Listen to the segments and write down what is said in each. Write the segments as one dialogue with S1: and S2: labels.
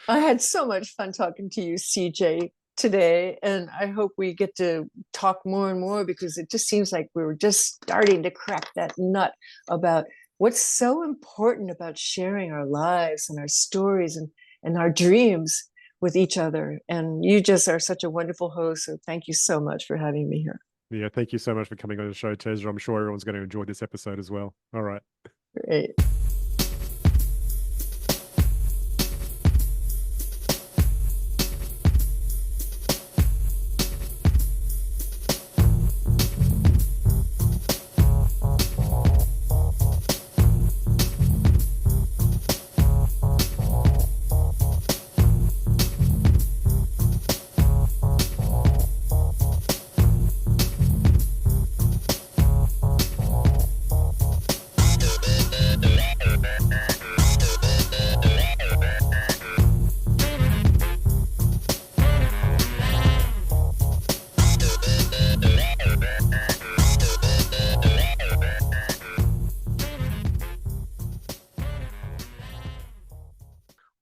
S1: I had so much fun talking to you, CJ, today, and I hope we get to talk more and more because it just seems like we were just starting to crack that nut about what's so important about sharing our lives and our stories and our dreams with each other. And you just are such a wonderful host. So thank you so much for having me here.
S2: Yeah, thank you so much for coming on the show, Teza. I'm sure everyone's going to enjoy this episode as well. All right.
S1: Great.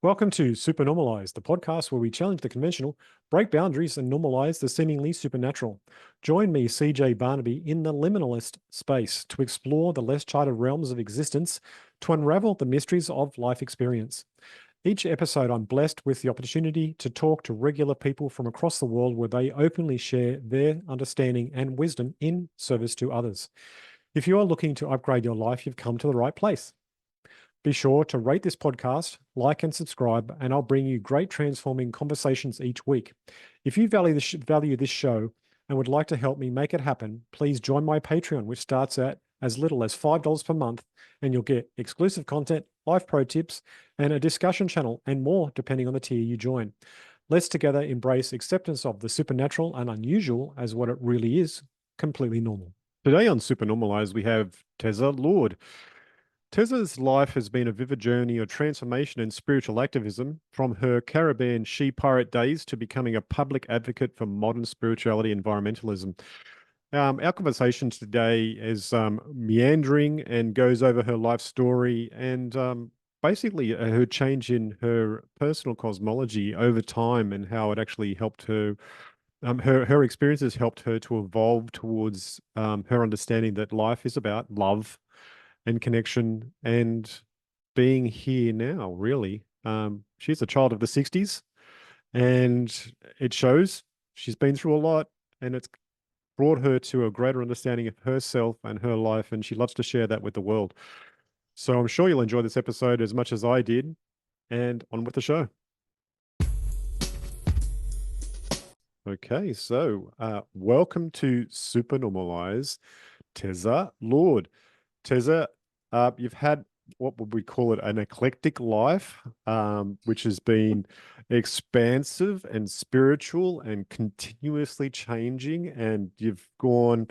S2: Welcome to Supernormalized, the podcast where we challenge the conventional, break boundaries, and normalize the seemingly supernatural. Join me, CJ Barnaby, in the liminalist space to explore the less charted realms of existence to unravel the mysteries of life experience. Each episode, I'm blessed with the opportunity to talk to regular people from across the world where they openly share their understanding and wisdom in service to others. If you are looking to upgrade your life, you've come to the right place. Be sure to rate this podcast, like and subscribe, and I'll bring you great transforming conversations each week. If you value this show and would like to help me make it happen, please join my Patreon, which starts at as little as $5 per month, and you'll get exclusive content, live pro tips, and a discussion channel, and more depending on the tier you join. Let's together embrace acceptance of the supernatural and unusual as what it really is, completely normal. Today on Supernormalized, we have Teza Lord. Teza's life has been a vivid journey of transformation and spiritual activism, from her Caribbean she-pirate days to becoming a public advocate for modern spirituality and environmentalism. Our conversation today is meandering and goes over her life story and basically her change in her personal cosmology over time and how it actually helped her. Her experiences helped her to evolve towards her understanding that life is about love and connection and being here now, really. She's a child of the 60s and it shows. She's been through a lot and it's brought her to a greater understanding of herself and her life, and she loves to share that with the world. So I'm sure you'll enjoy this episode as much as I did, and on with the show. Okay, so welcome to Supernormalize, Teza Lord. Teza, you've had, what would we call it, an eclectic life, which has been expansive and spiritual and continuously changing. And you've gone,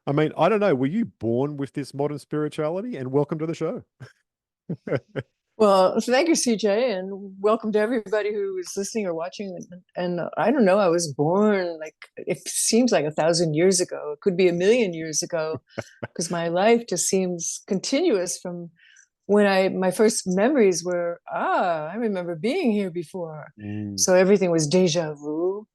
S2: I mean, I don't know, were you born with this modern spirituality? And welcome to the show.
S1: Well, thank you, CJ, and welcome to everybody who is listening or watching. And I don't know, I was born like it seems like 1,000 years ago. It could be 1,000,000 years ago, because my life just seems continuous from when my first memories were, I remember being here before.
S2: Mm.
S1: So everything was deja vu.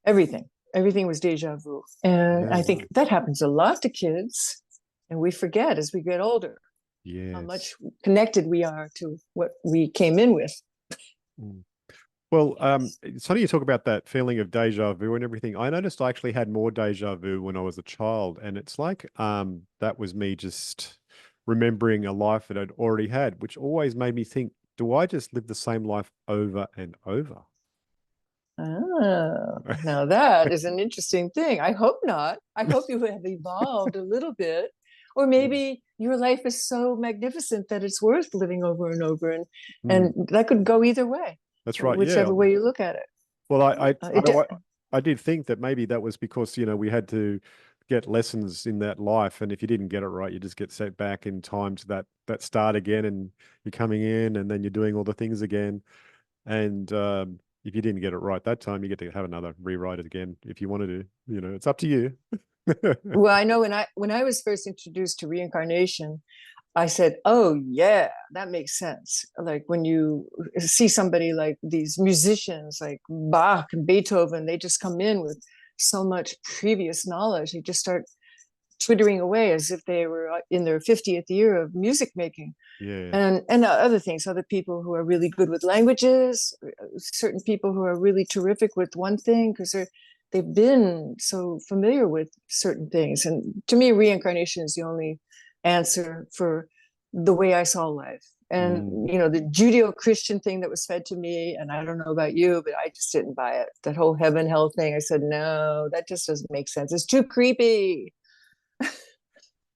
S1: Everything was deja vu. And I think
S2: Yeah.
S1: that happens a lot to kids, and we forget as we get older how
S2: Yes.
S1: much connected we are to what we came in with.
S2: Mm. Well, it's funny you talk about that feeling of deja vu and everything. I noticed I actually had more deja vu when I was a child, and it's like that was me just remembering a life that I'd already had, which always made me think, do I just live the same life over and over?
S1: Now that is an interesting thing. I hope not. I hope you have evolved a little bit, or
S2: Mm.
S1: maybe your life is so magnificent that it's worth living over and over, and
S2: Mm.
S1: that could go either way,
S2: That's right. Yeah.
S1: whichever way you look at it.
S2: Well,
S1: Uh, it de-
S2: I did think that maybe that was because, we had to get lessons in that life. And if you didn't get it right, you just get set back in time to that start again, and you're coming in and then you're doing all the things again. And if you didn't get it right that time, you get to have another rewrite it again if you wanted to. It's up to you.
S1: well, I know when I was first introduced to reincarnation, I said, oh, yeah, that makes sense. Like when you see somebody like these musicians like Bach and Beethoven, they just come in with so much previous knowledge. They just start twittering away as if they were in their 50th year of music making.
S2: Yeah.
S1: And other things, other people who are really good with languages, certain people who are really terrific with one thing because they've been so familiar with certain things. And to me, reincarnation is the only answer for the way I saw life. And
S2: Mm.
S1: the Judeo-Christian thing that was fed to me, and I don't know about you, but I just didn't buy it. That whole heaven hell thing, I said, no, that just doesn't make sense. It's too creepy.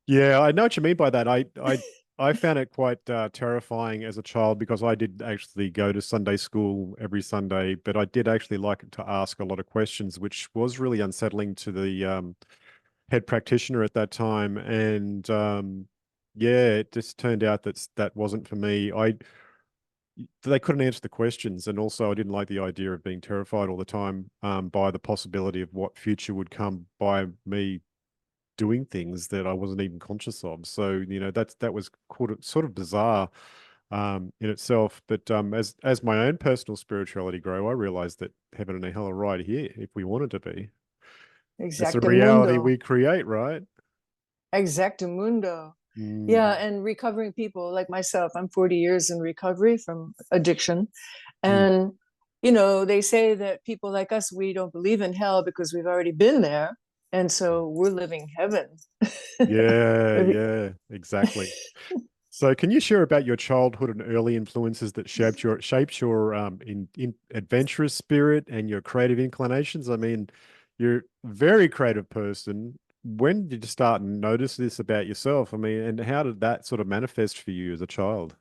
S2: Yeah, I know what you mean by that. I found it quite terrifying as a child because I did actually go to Sunday school every Sunday, but I did actually like to ask a lot of questions, which was really unsettling to the head practitioner at that time. And yeah, it just turned out that that wasn't for me. They couldn't answer the questions, and also I didn't like the idea of being terrified all the time by the possibility of what future would come by me doing things that I wasn't even conscious of. So, that was sort of bizarre in itself. But as my own personal spirituality grew, I realized that heaven and hell are right here if we wanted to be. It's a reality
S1: Exactamundo.
S2: we create, right?
S1: Exactamundo.
S2: Mm,
S1: Yeah, and recovering people like myself, I'm 40 years in recovery from addiction.
S2: mm.
S1: And, they say that people like us, we don't believe in hell because we've already been there. And so we're living heaven.
S2: Yeah, yeah, exactly. So, can you share about your childhood and early influences that shaped your in adventurous spirit and your creative inclinations? I mean, you're a very creative person. When did you start and notice this about yourself? I mean, and how did that sort of manifest for you as a child?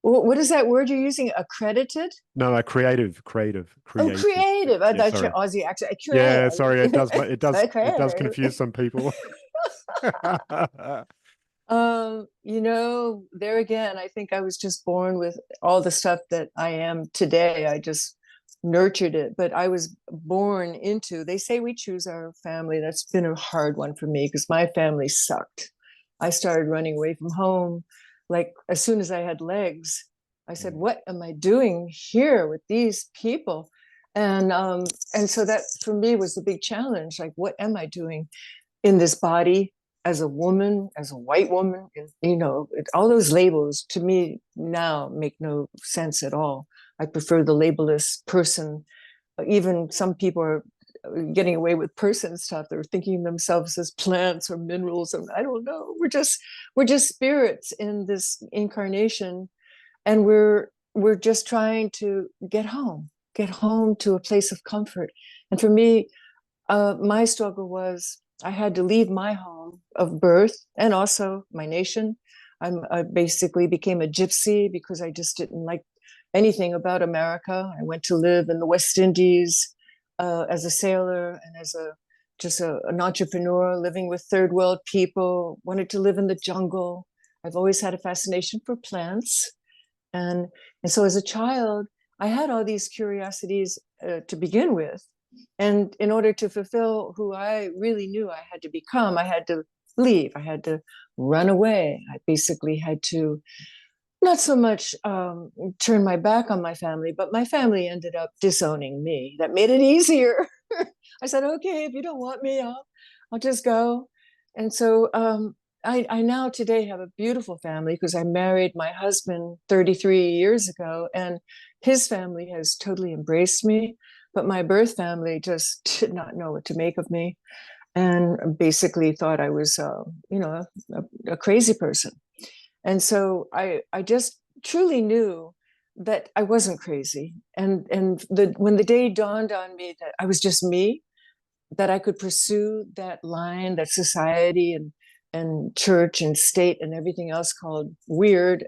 S1: What is that word you're using? Accredited?
S2: No, no,
S1: Oh,
S2: creative.
S1: creative. I
S2: Yeah,
S1: thought your
S2: sorry.
S1: Aussie accent.
S2: Yeah, sorry. It does, it does
S1: Creative.
S2: confuse some people.
S1: There again, I think I was just born with all the stuff that I am today. I just nurtured it, but I was born into, they say we choose our family. That's been a hard one for me because my family sucked. I started running away from home. Like as soon as I had legs, I said,
S2: Mm.
S1: what am I doing here with these people? And so that for me was the big challenge. Like, what am I doing in this body as a woman, as a white woman? All those labels to me now make no sense at all. I prefer the labelless person. Even some people are getting away with person stuff. They're thinking themselves as plants or minerals, and I don't know. We're just spirits in this incarnation, and we're just trying to get home to a place of comfort. And for me, my struggle was I had to leave my home of birth and also my nation. I basically became a gypsy because I just didn't like anything about America. I went to live in the West Indies as a sailor and as an entrepreneur living with third world people, wanted to live in the jungle. I've always had a fascination for plants. And, and so as a child, I had all these curiosities to begin with. And in order to fulfill who I really knew I had to become, I had to leave. I had to run away. I basically had to not so much turn my back on my family, but my family ended up disowning me. That made it easier. I said, okay, if you don't want me, I'll just go. And so I now today have a beautiful family because I married my husband 33 years ago, and his family has totally embraced me. But my birth family just did not know what to make of me and basically thought I was, a crazy person. And so I just truly knew that I wasn't crazy. And when the day dawned on me that I was just me, that I could pursue that line that society and church and state and everything else called weird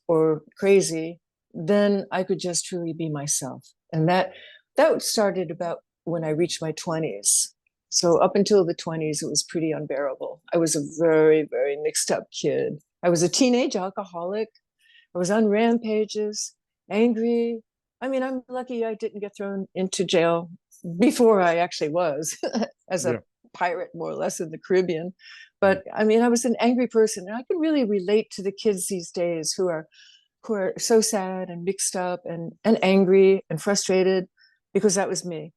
S1: or crazy, then I could just truly be myself. And that started about when I reached my 20s. So up until the 20s, it was pretty unbearable. I was a very, very mixed up kid. I was a teenage alcoholic. I was on rampages, angry. I mean, I'm lucky I didn't get thrown into jail before I actually was as a
S2: Yeah.
S1: pirate, more or less, in the Caribbean.
S2: Mm.
S1: But I mean, I was an angry person, and I can really relate to the kids these days who are so sad and mixed up and angry and frustrated, because that was me.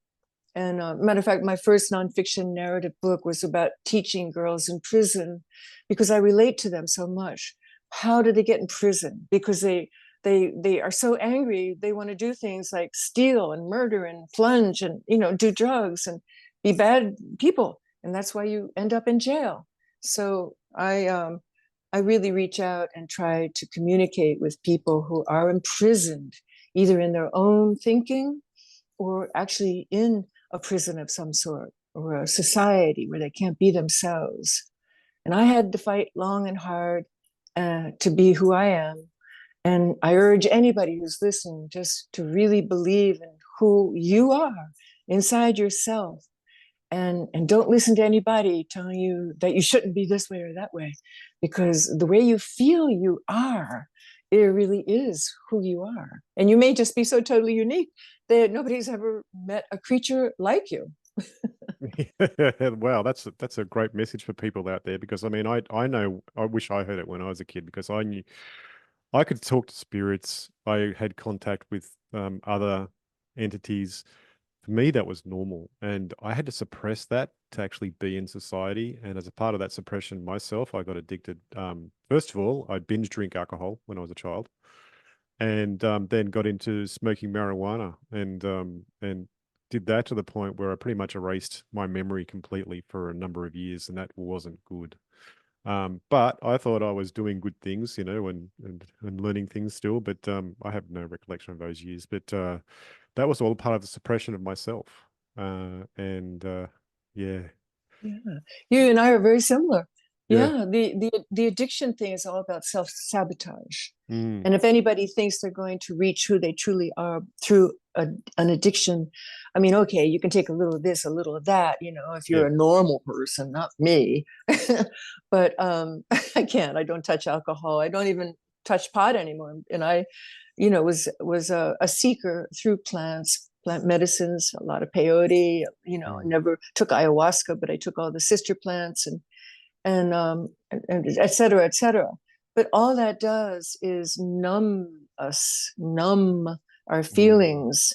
S1: And matter of fact, my first nonfiction narrative book was about teaching girls in prison, because I relate to them so much. How did they get in prison? Because they are so angry, they want to do things like steal and murder and plunge and do drugs and be bad people, and that's why you end up in jail. So I really reach out and try to communicate with people who are imprisoned, either in their own thinking or actually in a prison of some sort, or a society where they can't be themselves. And I had to fight long and hard to be who I am. And I urge anybody who's listening just to really believe in who you are inside yourself, and don't listen to anybody telling you that you shouldn't be this way or that way, because the way you feel you are, it really is who you are. And you may just be so totally unique that nobody's ever met a creature like you.
S2: Wow, that's a great message for people out there, because I mean, I know, I wish I heard it when I was a kid, because I knew I could talk to spirits. I had contact with other entities. For me, that was normal, and I had to suppress that to actually be in society. And as a part of that suppression myself, I got addicted. First of all, I binge drink alcohol when I was a child, and then got into smoking marijuana, and did that to the point where I pretty much erased my memory completely for a number of years, and that wasn't good. But I thought I was doing good things, and learning things still, but I have no recollection of those years. But that was all part of the suppression of myself. And yeah.
S1: Yeah, you and I are very similar.
S2: Yeah.
S1: Yeah, the addiction thing is all about self-sabotage.
S2: Mm.
S1: And if anybody thinks they're going to reach who they truly are through an addiction, I mean, okay, you can take a little of this, a little of that, if you're
S2: Yeah.
S1: a normal person, not me. But I can't. I don't touch alcohol. I don't even touch pot anymore. And I, was a seeker through plant medicines, a lot of peyote. I
S2: Mm.
S1: never took ayahuasca, but I took all the sister plants and et cetera, et cetera. But all that does is numb our
S2: Mm.
S1: feelings.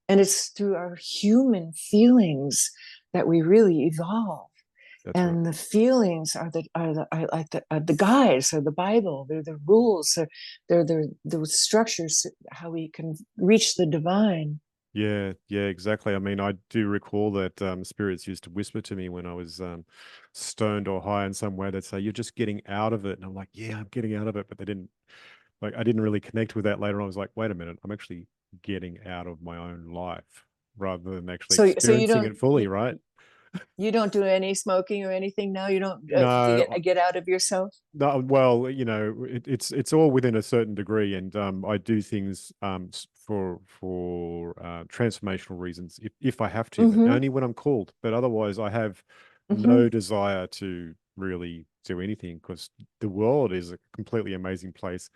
S1: And it's through our human feelings that we really evolve.
S2: That's right.
S1: And the feelings are like the guides, or the Bible. They're the rules. They're the structures how we can reach the divine.
S2: Yeah, yeah, exactly. I mean, I do recall that spirits used to whisper to me when I was stoned or high in some way. They'd say, "You're just getting out of it," and I'm like, "Yeah, I'm getting out of it." But they didn't like. I didn't really connect with that later on. I was like, "Wait a minute, I'm actually getting out of my own life rather than actually
S1: So
S2: experiencing it fully." Right?
S1: you don't do any smoking or anything now. You don't
S2: No,
S1: get out of yourself.
S2: no, well, it's all within a certain degree, and I do things for transformational reasons if I have to, but
S1: Mm-hmm.
S2: only when I'm called. But otherwise, I have
S1: Mm-hmm.
S2: no desire to really do anything, because the world is a completely amazing place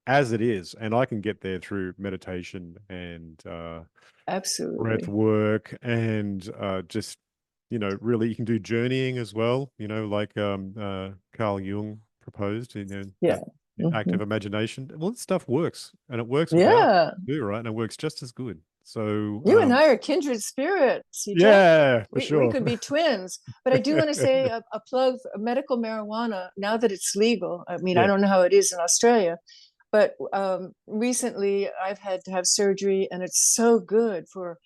S2: as it is, and I can get there through meditation and breath
S1: Absolutely.
S2: work, and just really, you can do journeying as well, like Carl Jung proposed,
S1: Yeah.
S2: that
S1: Mm-hmm.
S2: active imagination. Well, that stuff works, and it works without
S1: Yeah.
S2: too, right? And it works just as good. So
S1: You and I are kindred spirits, CJ.
S2: yeah, for
S1: We
S2: sure.
S1: could be twins. But I do want to say a plug for medical marijuana now that it's legal. I mean, I
S2: Yeah.
S1: don't know how it is in Australia, but recently I've had to have surgery, and it's so good for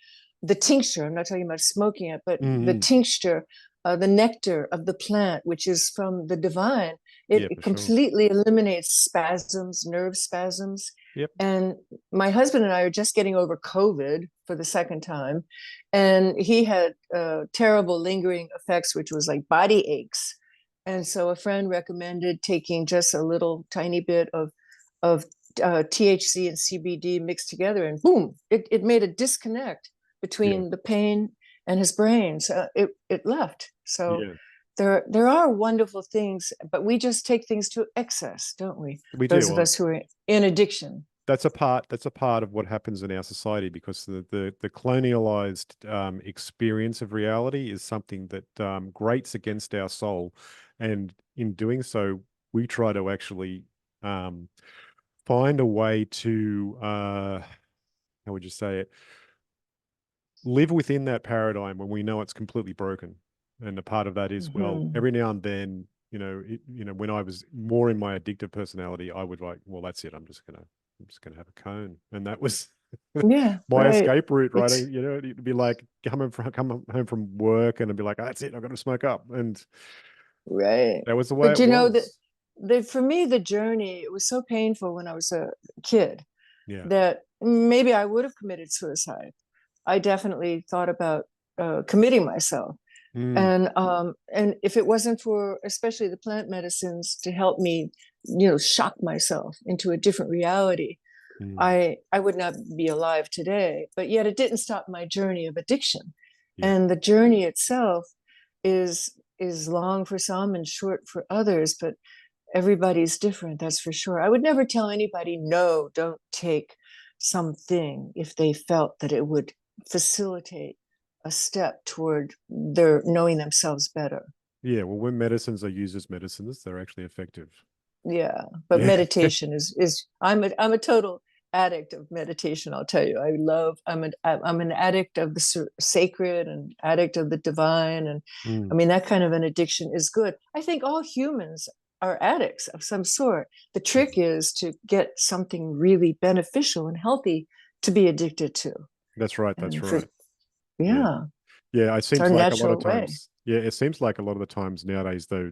S1: the tincture. I'm not talking about smoking it, but the
S2: Hmm.
S1: tincture, the nectar of the plant, which is from the divine.
S2: Yeah,
S1: It
S2: for sure.
S1: completely eliminates spasms, nerve spasms.
S2: Yep.
S1: And my husband and I are just getting over COVID for the second time. And he had terrible lingering effects, which was like body aches. And so a friend recommended taking just a little tiny bit of THC and CBD mixed together, and boom, it made a disconnect
S2: Yeah.
S1: between the pain and his brain. So it left. So
S2: Yeah.
S1: there are wonderful things, but we just take things to excess, don't we?
S2: We do.
S1: Those of
S2: Well,
S1: us who are in addiction.
S2: that's a part of what happens in our society, because the colonialized experience of reality is something that grates against our soul, And in doing so, we try to actually find a way to, how would you say it, live within that paradigm when we know it's completely broken. And a part of that is, well,
S1: Mhm.
S2: every now and then, when I was more in my addictive personality, I would like, well, that's it. I'm just gonna have a cone, and that was
S1: Yeah,
S2: my
S1: right.
S2: escape route, right?
S1: It's
S2: It'd be like come home from work, and I'd be like, oh, that's it. I've got to smoke up, and
S1: right.
S2: that was the way
S1: But
S2: it
S1: you know that
S2: was.
S1: for me the journey, it was so painful when I was a kid
S2: Yeah.
S1: that maybe I would have committed suicide. I definitely thought about committing myself.
S2: Mm,
S1: And if it wasn't for especially the plant medicines to help me, shock myself into a different reality,
S2: mm,
S1: I would not be alive today. But yet it didn't stop my journey of addiction.
S2: yeah.
S1: And the journey itself is long for some and short for others, but everybody's different, that's for sure. I would never tell anybody, no, don't take something if they felt that it would facilitate a step toward their knowing themselves better.
S2: Yeah. Well, when medicines are used as medicines, they're actually effective.
S1: Yeah, but
S2: Yeah.
S1: meditation is I'm a total addict of meditation. I'll tell you, I'm an addict of the sacred and addict of the divine, and I
S2: Mm,
S1: mean that kind of an addiction is good. I think all humans are addicts of some sort. The trick is to get something really beneficial and healthy to be addicted to,
S2: that's right. That's
S1: and for
S2: right. Yeah.
S1: yeah,
S2: Yeah, it
S1: it's our
S2: seems like a lot of
S1: natural way.
S2: times. Yeah, it seems like a lot of the times nowadays, though,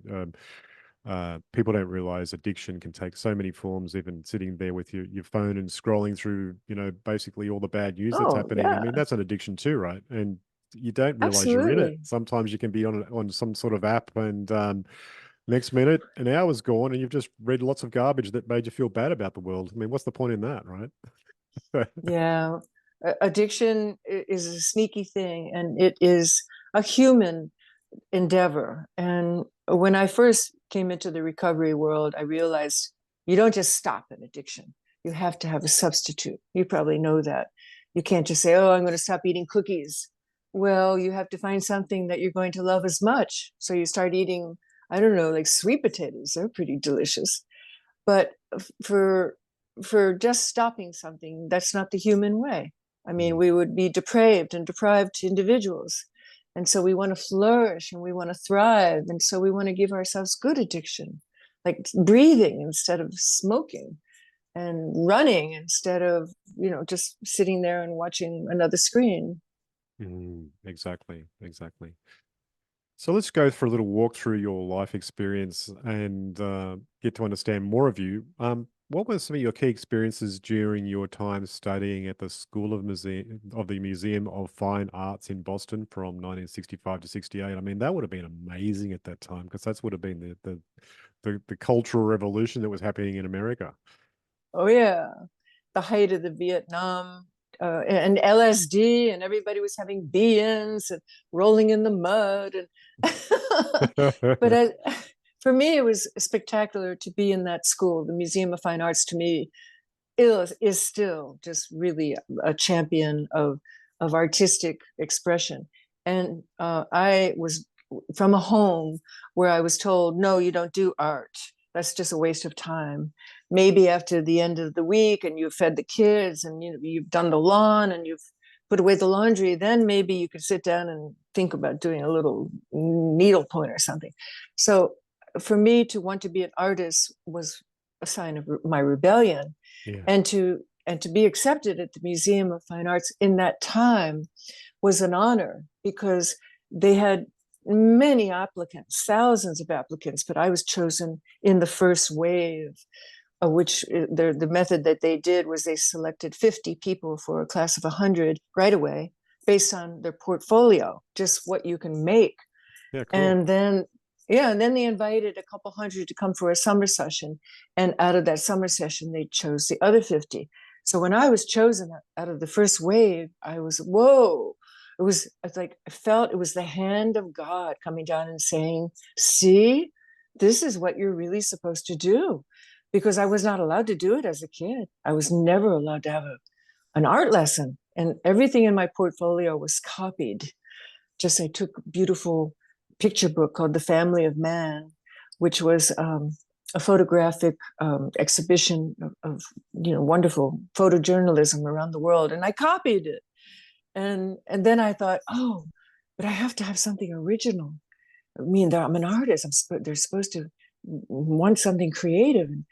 S2: people don't realize addiction can take so many forms. Even sitting there with your phone and scrolling through, basically all the bad news that's
S1: Oh
S2: happening. I
S1: yeah,
S2: mean, that's an addiction too, right? And you don't realize you're in it.
S1: absolutely.
S2: Sometimes you can be on some sort of app, and next minute an hour's gone, and you've just read lots of garbage that made you feel bad about the world. I mean, what's the point in that, right?
S1: Yeah, addiction is a sneaky thing, and it is a human endeavor. And when I first came into the recovery world, I realized you don't just stop an addiction. You have to have a substitute. You probably know that. You can't just say, "Oh, I'm going to stop eating cookies." Well, you have to find something that you're going to love as much. So you start eating, I don't know, like sweet potatoes. They're pretty delicious. But for just stopping something, that's not the human way. I mean,
S2: Mm,
S1: we would be depraved and deprived individuals. And so we want to flourish and we want to thrive. And so we want to give ourselves good addiction, like breathing instead of smoking and running instead of, just sitting there and watching another screen.
S2: exactly, exactly. So let's go for a little walk through your life experience and get to understand more of you. What were some of your key experiences during your time studying at the School of the Museum of Fine Arts in Boston from 1965 to 68? I mean, that would have been amazing at that time because that would have been the cultural revolution that was happening in America.
S1: Oh, yeah. The height of the Vietnam and LSD, and everybody was having be-ins and rolling in the mud. And but for me, it was spectacular to be in that school. The Museum of Fine Arts to me is still just really a champion of artistic expression. And I was from a home where I was told, no, you don't do art. That's just a waste of time. Maybe after the end of the week and you've fed the kids and you've done the lawn and you've put away the laundry, then maybe you could sit down and think about doing a little needlepoint or something. So for me to want to be an artist was a sign of my rebellion,
S2: Yeah.
S1: and to be accepted at the Museum of Fine Arts in that time was an honor because they had many applicants, thousands of applicants, but I was chosen in the first wave, of which the method that they did was they selected 50 people for a class of 100 right away based on their portfolio, just what you can make.
S2: Yeah, cool.
S1: And then, yeah, and then they invited a couple hundred to come for a summer session. And out of that summer session, they chose the other 50. So when I was chosen out of the first wave, I was, whoa. It's like I felt it was the hand of God coming down and saying, see, this is what you're really supposed to do. Because I was not allowed to do it as a kid. I was never allowed to have an art lesson. And everything in my portfolio was copied. Just I took a beautiful picture book called The Family of Man, which was a photographic exhibition of wonderful photojournalism around the world, and I copied it. And then I thought, oh, but I have to have something original. I mean, I'm an artist. They're supposed to want something creative. And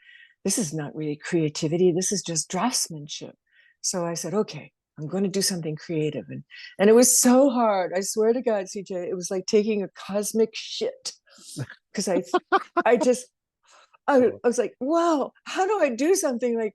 S1: this is not really creativity. This is just draftsmanship. So I said, okay, I'm going to do something creative. And it was so hard. I swear to God, CJ, it was like taking a cosmic shit. Because I was like, wow, how do I do something like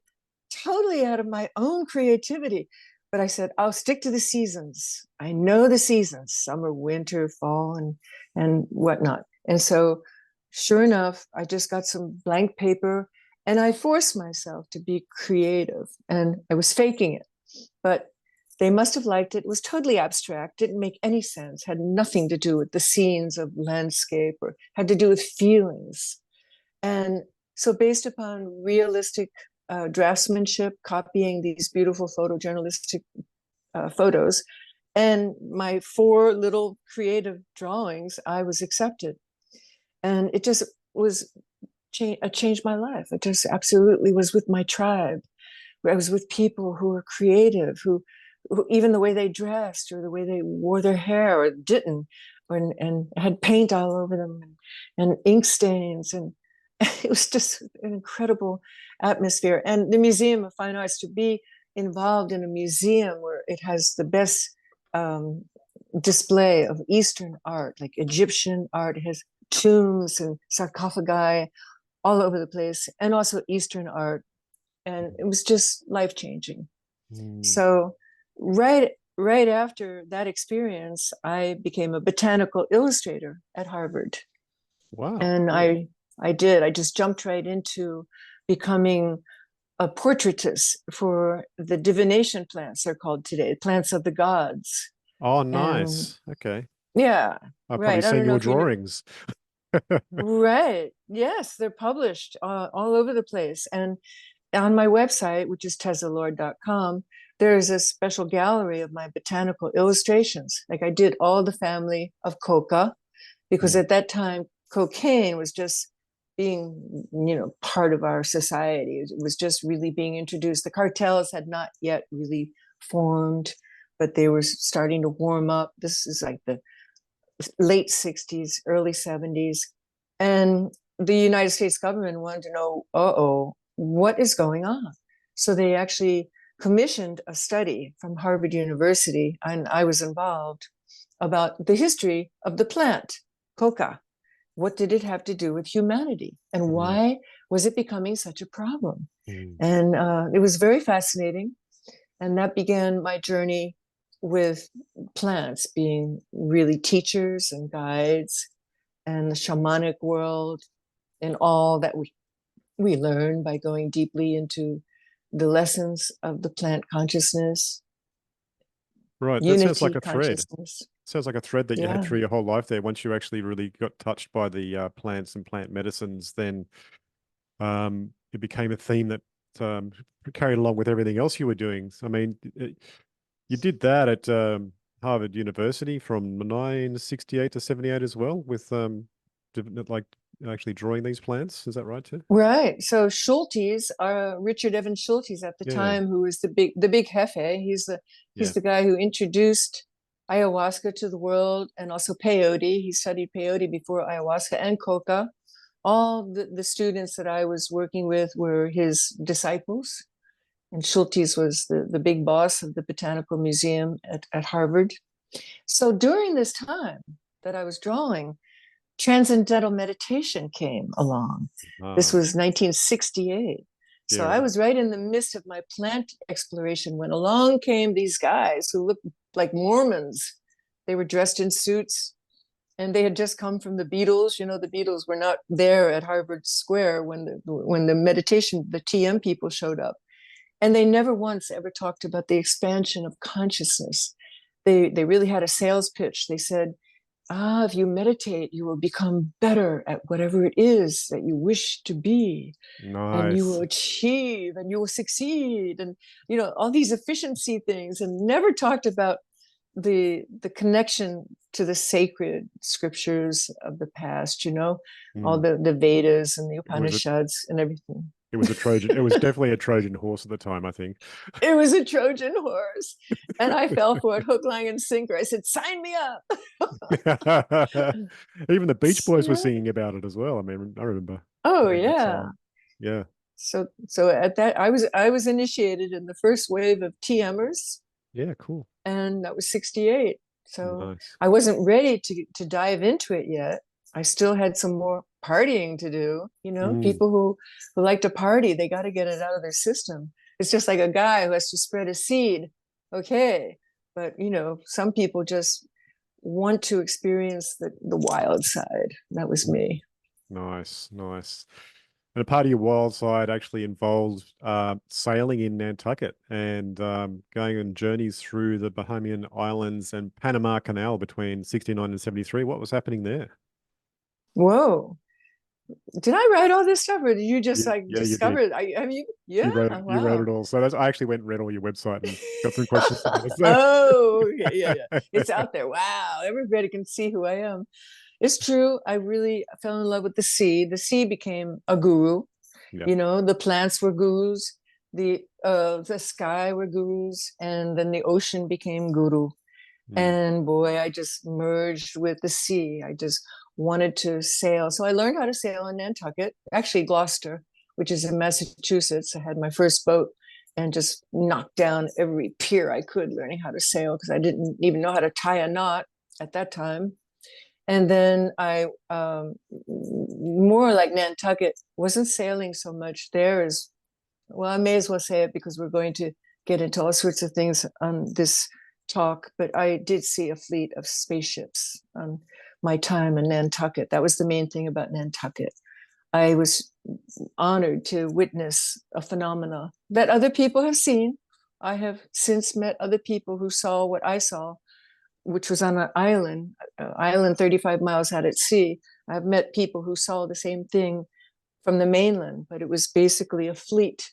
S1: totally out of my own creativity? But I said, I'll stick to the seasons. I know the seasons, summer, winter, fall, and whatnot. And so sure enough, I just got some blank paper and I forced myself to be creative, and I was faking it. But they must have liked it. It was totally abstract, didn't make any sense, had nothing to do with the scenes of landscape or had to do with feelings. And so based upon realistic draftsmanship, copying these beautiful photojournalistic photos, and my 4 little creative drawings, I was accepted. And it just changed my life. It just absolutely was with my tribe, where I was with people who were creative, who even the way they dressed or the way they wore their hair or didn't, and had paint all over them and ink stains. And it was just an incredible atmosphere. And the Museum of Fine Arts, to be involved in a museum where it has the best display of Eastern art, like Egyptian art, it has tombs and sarcophagi all over the place, and also Eastern art. And it was just life-changing. So right after that experience, I became a botanical illustrator at Harvard.
S2: Wow.
S1: And I just jumped right into becoming a portraitist for the divination plants, they're called today, plants of the gods.
S2: Oh,
S1: And
S2: nice. Okay.
S1: yeah,
S2: I've probably
S1: right. I
S2: seen
S1: don't know
S2: your
S1: if you know.
S2: drawings.
S1: Right. Yes, they're published all over the place. And on my website, which is tezalord.com, there's a special gallery of my botanical illustrations. Like I did all the family of coca, because at that time, cocaine was just being, part of our society. It was just really being introduced. The cartels had not yet really formed, but they were starting to warm up. This is like the late 60s, early 70s. And the United States government wanted to know, what is going on? So they actually commissioned a study from Harvard University, and I was involved, about the history of the plant, coca. What did it have to do with humanity? And why was it becoming such a problem? And it was very fascinating. And that began my journey with plants being really teachers and guides, and the shamanic world, and all that we learn by going deeply into the lessons of the plant consciousness,
S2: Right. That sounds like
S1: unity
S2: a thread.
S1: consciousness.
S2: Sounds like a thread that you had
S1: Yeah.
S2: through your whole life there. Once you actually really got touched by the plants and plant medicines, then it became a theme that carried along with everything else you were doing. So, I mean, you did that at Harvard University from 1968 to 78 as well, with like actually drawing these plants. Is that right too?
S1: Right. So Schultes, Richard Evans Schultes at the
S2: Yeah.
S1: time, who was the big jefe, he's
S2: Yeah.
S1: the guy who introduced ayahuasca to the world, and also peyote. He studied peyote before ayahuasca and coca. All the students that I was working with were his disciples. And Schultes was the big boss of the Botanical Museum at Harvard. So during this time that I was drawing, transcendental meditation came along. This
S2: Ah,
S1: was 1968. So
S2: yeah,
S1: I
S2: right.
S1: was right in the midst of my plant exploration when along came these guys who looked like Mormons. They were dressed in suits, and they had just come from the Beatles. The Beatles were not there at Harvard Square when the meditation, the TM people showed up. And they never once ever talked about the expansion of consciousness. They really had a sales pitch. They said, if you meditate, you will become better at whatever it is that you wish to be, and you will
S2: Nice.
S1: achieve, and you will succeed, and all these efficiency things, and never talked about the connection to the sacred scriptures of the past, all
S2: Mm.
S1: the Vedas and the
S2: It was a
S1: Upanishads and everything.
S2: it was a Trojan. It was definitely a Trojan horse at the time, I think.
S1: It was a Trojan horse. And I fell for it, hook, line, and sinker. I said, sign me up.
S2: Even the Beach Boys were
S1: Yeah.
S2: singing about it as well. I mean, I remember
S1: Oh
S2: hearing that
S1: yeah.
S2: song. Yeah.
S1: So at that I was initiated in the first wave of TMers,
S2: Yeah, cool.
S1: and that was 68. So
S2: Nice.
S1: I wasn't ready to dive into it yet. I still had some more partying to do.
S2: Mm.
S1: People who like to party, they got to get it out of their system. It's just like a guy who has to spread a seed. Okay. But some people just want to experience the wild side. That was me.
S2: Nice, nice. And a part of your wild side actually involved sailing in Nantucket and going on journeys through the Bahamian Islands and Panama Canal between 69 and 73. What was happening there?
S1: Whoa. Did I write all this stuff, or did you just
S2: Yeah,
S1: like
S2: yeah, you
S1: discover
S2: did.
S1: it? I mean, yeah,
S2: You wrote
S1: wow.
S2: it all. So I actually went and read all your website and got some questions together. So
S1: Oh, okay, yeah. It's out there. Wow, everybody can see who I am. It's true. I really fell in love with the sea. The sea became a guru.
S2: yeah.
S1: The plants were gurus, the sky were gurus, and then the ocean became guru.
S2: Mm,
S1: And boy, I just merged with the sea. I just wanted to sail. So I learned how to sail in Nantucket, actually Gloucester, which is in Massachusetts. I had my first boat and just knocked down every pier I could learning how to sail, because I didn't even know how to tie a knot at that time. And then I, more like Nantucket, wasn't sailing so much there as, well, I may as well say it because we're going to get into all sorts of things on this talk, but I did see a fleet of spaceships on my time in Nantucket. That was the main thing about Nantucket. I was honored to witness a phenomena that other people have seen. I have since met other people who saw what I saw, which was on an island 35 miles out at sea. I've met people who saw the same thing from the mainland, but it was basically a fleet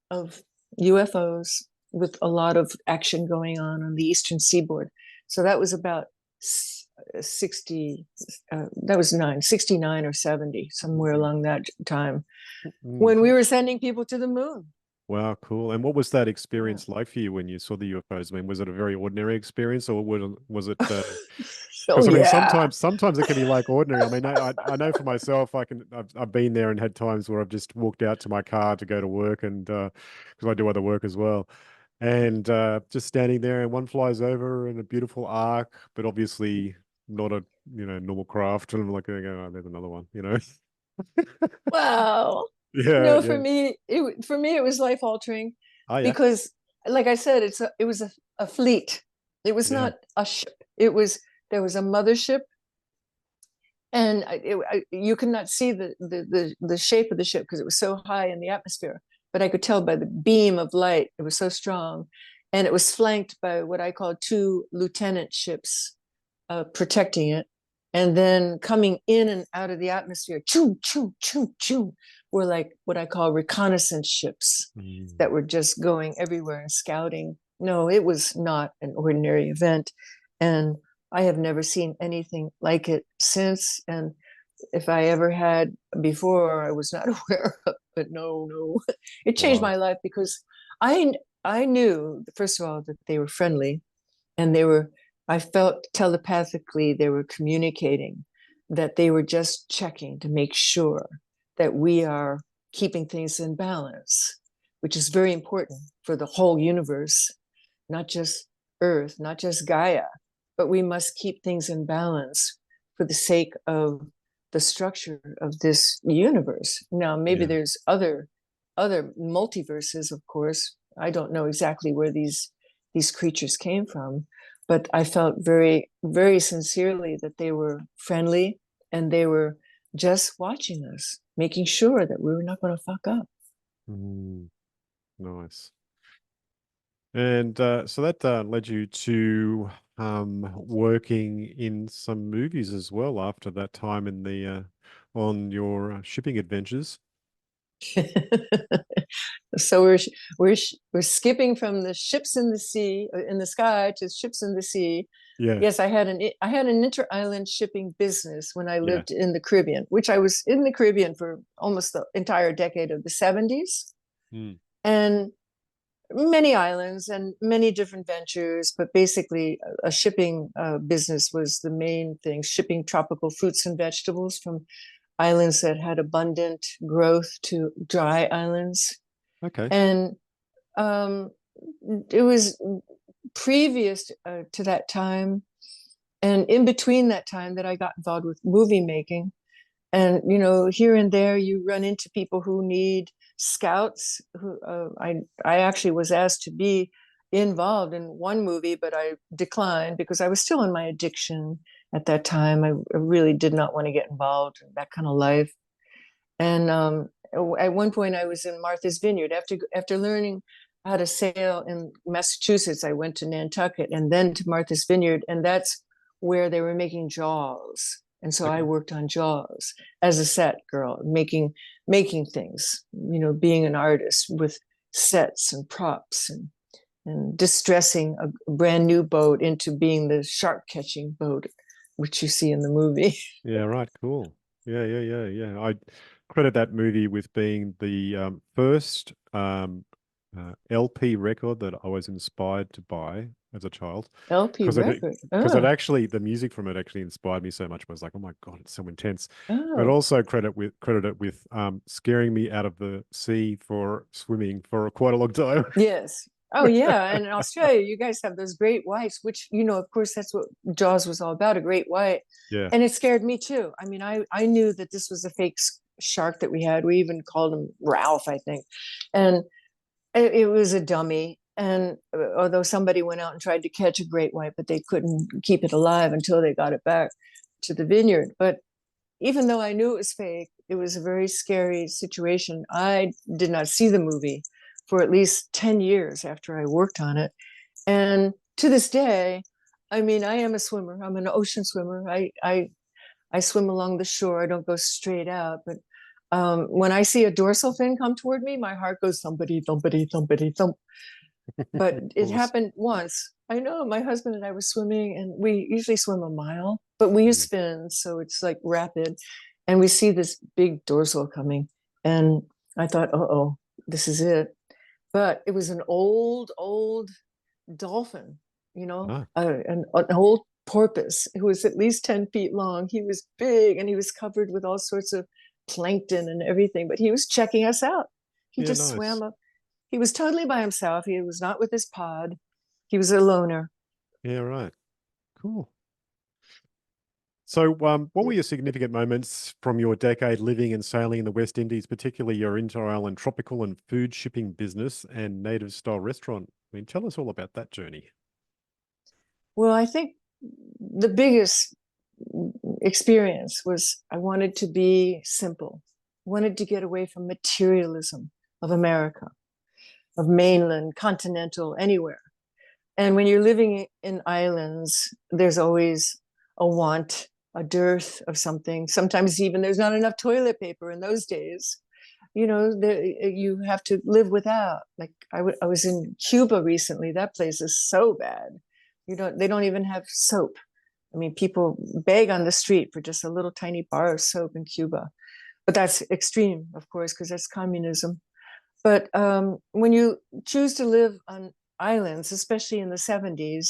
S1: of UFOs with a lot of action going on the eastern seaboard. So that was about 60, that was 69 or 70, somewhere along that time, when we
S2: mm.
S1: were sending people to the moon.
S2: Wow, cool. And what was that
S1: Yeah.
S2: experience like for you when you saw the UFOs? I mean, was it a very ordinary experience, or was it?
S1: Oh,
S2: Because I mean,
S1: yeah.
S2: sometimes it can be like ordinary. I mean, I know for myself, I've been there and had times where I've just walked out to my car to go to work, and because I do other work as well, and just standing there, and one flies over in a beautiful arc, but obviously not a normal craft, and I'm like, oh, there's another one,
S1: Wow.
S2: Yeah,
S1: No,
S2: yeah.
S1: for me it was life altering,
S2: Oh yeah,
S1: because like I said, it was a fleet. It was
S2: yeah.
S1: not a ship. There was a mothership, and you could not see the shape of the ship because it was so high in the atmosphere, but I could tell by the beam of light, it was so strong. And it was flanked by what I call two lieutenant ships, protecting it. And then coming in and out of the atmosphere, choo choo choo choo, were like what I call reconnaissance ships
S2: Mm.
S1: that were just going everywhere and scouting. No, it was not an ordinary event. And I have never seen anything like it since. And if I ever had before, I was not aware of. But no, it changed
S2: Wow.
S1: my life, because I I knew, first of all, that they were friendly, and they were. I felt telepathically they were communicating, that they were just checking to make sure that we are keeping things in balance, which is very important for the whole universe, not just Earth, not just Gaia, but we must keep things in balance for the sake of the structure of this universe. Now, maybe
S2: Yeah.
S1: there's other multiverses, of course. I don't know exactly where these creatures came from, but I felt very, very sincerely that they were friendly, and they were just watching us, making sure that we were not going to fuck up.
S2: Mm, nice. And so that led you to working in some movies as well after that time in the on your shipping adventures.
S1: So we're skipping from the ships in the sea in the sky to ships in the sea.
S2: Yeah.
S1: Yes, I had an inter-island shipping business when I
S2: Yeah.
S1: lived in the Caribbean, which I was in the Caribbean for almost the entire decade of the 70s,
S2: Mm.
S1: and many islands and many different ventures, but basically a shipping business was the main thing, shipping tropical fruits and vegetables from islands that had abundant growth to dry islands.
S2: Okay.
S1: And um, it was previous to that time and in between that time that I got involved with movie making. And here and there you run into people who need scouts. Who I actually was asked to be involved in one movie, but I declined because I was still in my addiction at that time. I really did not want to get involved in that kind of life. And at one point, I was in Martha's Vineyard. After learning how to sail in Massachusetts, I went to Nantucket and then to Martha's Vineyard, and that's where they were making Jaws. And so I
S2: Okay.
S1: worked on Jaws as a set girl, making things, being an artist with sets and props and distressing a brand new boat into being the shark catching boat, which you see in the movie.
S2: Yeah, right. Cool. Yeah. I credit that movie with being the first LP record that I was inspired to buy as a child.
S1: LP
S2: Because
S1: record.
S2: it
S1: Oh,
S2: actually, the music from it actually inspired me so much. I was like, oh my God, it's so intense. But
S1: oh.
S2: also credit it with scaring me out of the sea for swimming for quite a long time.
S1: Yes. Oh, yeah. And in Australia, you guys have those great whites, which, of course, that's what Jaws was all about, a great white.
S2: Yeah.
S1: And it scared me too. I mean, I knew that this was a fake shark that we had. We even called him Ralph, I think. And it was a dummy. And although somebody went out and tried to catch a great white, but they couldn't keep it alive until they got it back to the vineyard. But even though I knew it was fake, it was a very scary situation. I did not see the movie for at least 10 years after I worked on it. And to this day, I mean, I am a swimmer. I'm an ocean swimmer. I swim along the shore. I don't go straight out. But when I see a dorsal fin come toward me, my heart goes thumpity, thumpity, thumpity, thump. But
S2: Of
S1: it
S2: course.
S1: happened once. I know my husband and I were swimming, and we usually swim a mile, but we use
S2: Mm.
S1: fins, so it's like rapid. And we see this big dorsal coming, and I thought, oh, this is it. But it was an old dolphin,
S2: Ah,
S1: an old porpoise who was at least 10 feet long. He was big and he was covered with all sorts of plankton and everything, but he was checking us out. He
S2: yeah,
S1: just
S2: nice.
S1: swam up. He was totally by himself. He was not with his pod. He was a loner.
S2: Yeah, right. Cool. So, what were your significant moments from your decade living and sailing in the West Indies, particularly your inter-island tropical and food shipping business and native style restaurant? I mean, tell us all about that journey.
S1: Well, I think the biggest experience was I wanted to be simple, wanted to get away from materialism of America, of mainland, continental, anywhere. And when you're living in islands, there's always a want, a dearth of something. Sometimes even there's not enough toilet paper in those days. You have to live without. Like I was in Cuba recently. That place is so bad. They don't even have soap. I mean, people beg on the street for just a little tiny bar of soap in Cuba. But that's extreme, of course, because that's communism. But when you choose to live on islands, especially in the 70s,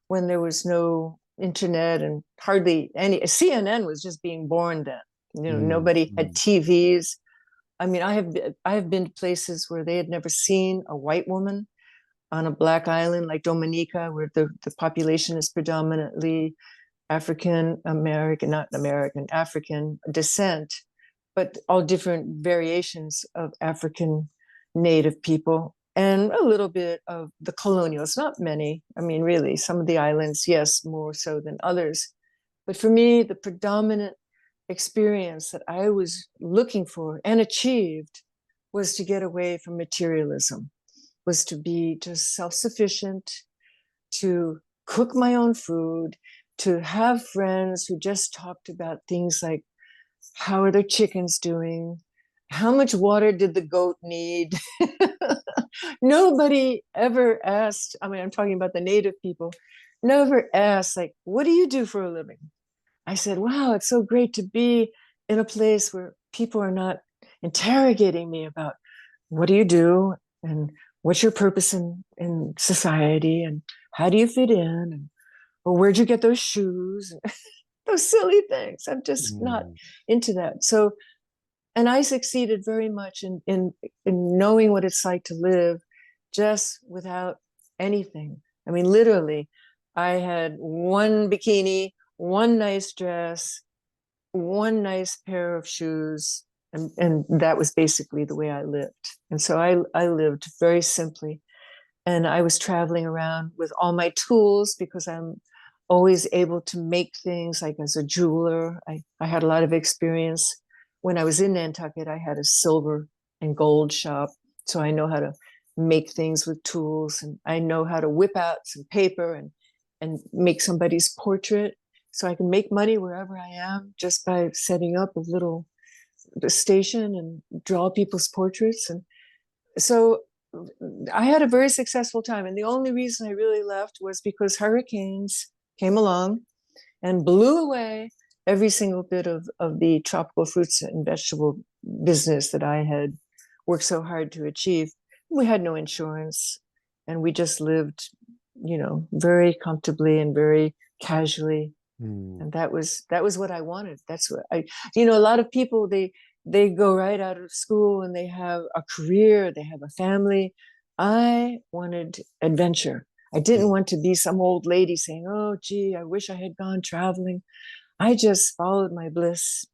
S1: when there was no internet and hardly any, CNN was just being born then.
S2: Mm,
S1: Nobody had
S2: mm,
S1: TVs. I mean, I have been to places where they had never seen a white woman on a black island like Dominica, where the population is predominantly African American, not American, African descent, but all different variations of African native people and a little bit of the colonials, not many. I mean, really, some of the islands, yes, more so than others. But for me, the predominant experience that I was looking for and achieved was to get away from materialism, was to be just self sufficient, to cook my own food, to have friends who just talked about things like how are their chickens doing? how much water did the goat need? Nobody ever asked. I mean, I'm talking about the native people, never asked, like, what do you do for a living? I said, wow, it's so great to be in a place where people are not interrogating me about what do you do and what's your purpose in society and how do you fit in and or where'd you get those shoes? Those silly things. I'm just not
S2: Mm.
S1: into that. So, and I succeeded very much in knowing what it's like to live just without anything. I mean, literally, I had one bikini, one nice dress, one nice pair of shoes, and that was basically the way I lived. And so I lived very simply. And I was traveling around with all my tools because I'm always able to make things like as a jeweler. I had a lot of experience. When I was in Nantucket, I had a silver and gold shop. So I know how to make things with tools and I know how to whip out some paper and make somebody's portrait. So I can make money wherever I am just by setting up a little station and draw people's portraits. And so I had a very successful time. And the only reason I really left was because hurricanes came along and blew away every single bit of the tropical fruits and vegetable business that I had worked so hard to achieve. We had no insurance and we just lived, very comfortably and very casually.
S2: Mm.
S1: And that was what I wanted. That's what a lot of people, they go right out of school and they have a career, they have a family. I wanted adventure. I didn't
S2: Mm.
S1: want to be some old lady saying, oh gee, I wish I had gone traveling. I just followed my bliss,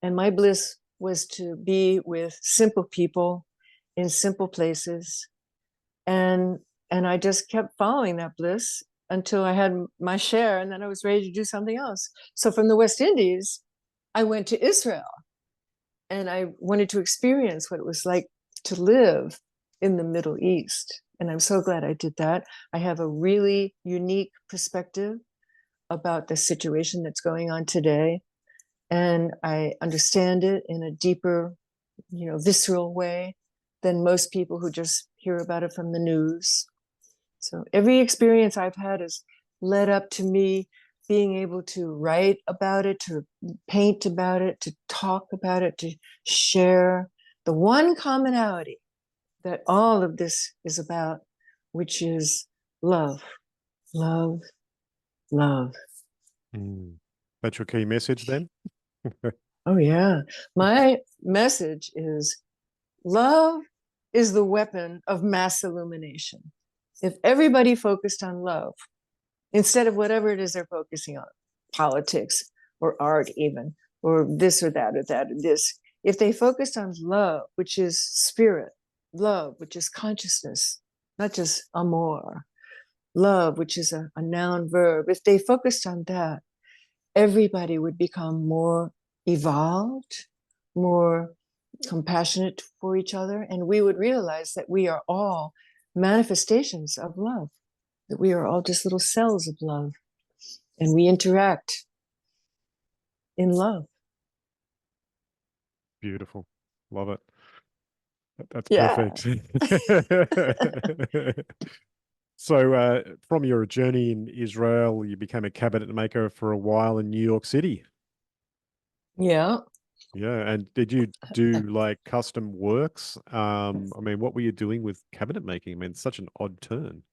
S1: and my bliss was to be with simple people in simple places, and I just kept following that bliss until I had my share, and then I was ready to do something else. So from the West Indies, I went to Israel, and I wanted to experience what it was like to live in the Middle East. And I'm so glad I did that. I have a really unique perspective about the situation that's going on today, and I understand it in a deeper, visceral way than most people who just hear about it from the news. So every experience I've had has led up to me being able to write about it, to paint about it, to talk about it, to share the one commonality that all of this is about, which is love, love, love.
S2: Mm. That's your key message then?
S1: Oh, yeah. My message is love is the weapon of mass illumination. If everybody focused on love, instead of whatever it is they're focusing on, politics or art even, or this or that or that or this, if they focused on love, which is spirit, love, which is consciousness, not just amor, love, which is a noun verb, if they focused on that, everybody would become more evolved, more compassionate for each other, and we would realize that we are all manifestations of love, that we are all just little cells of love, and we interact in love.
S2: Beautiful. Love it. That's
S1: Yeah.
S2: perfect. So, from your journey in Israel, you became a cabinet maker for a while in New York City.
S1: Yeah.
S2: Yeah. And did you do like custom works? I mean, what were you doing with cabinet making? I mean, it's such an odd turn.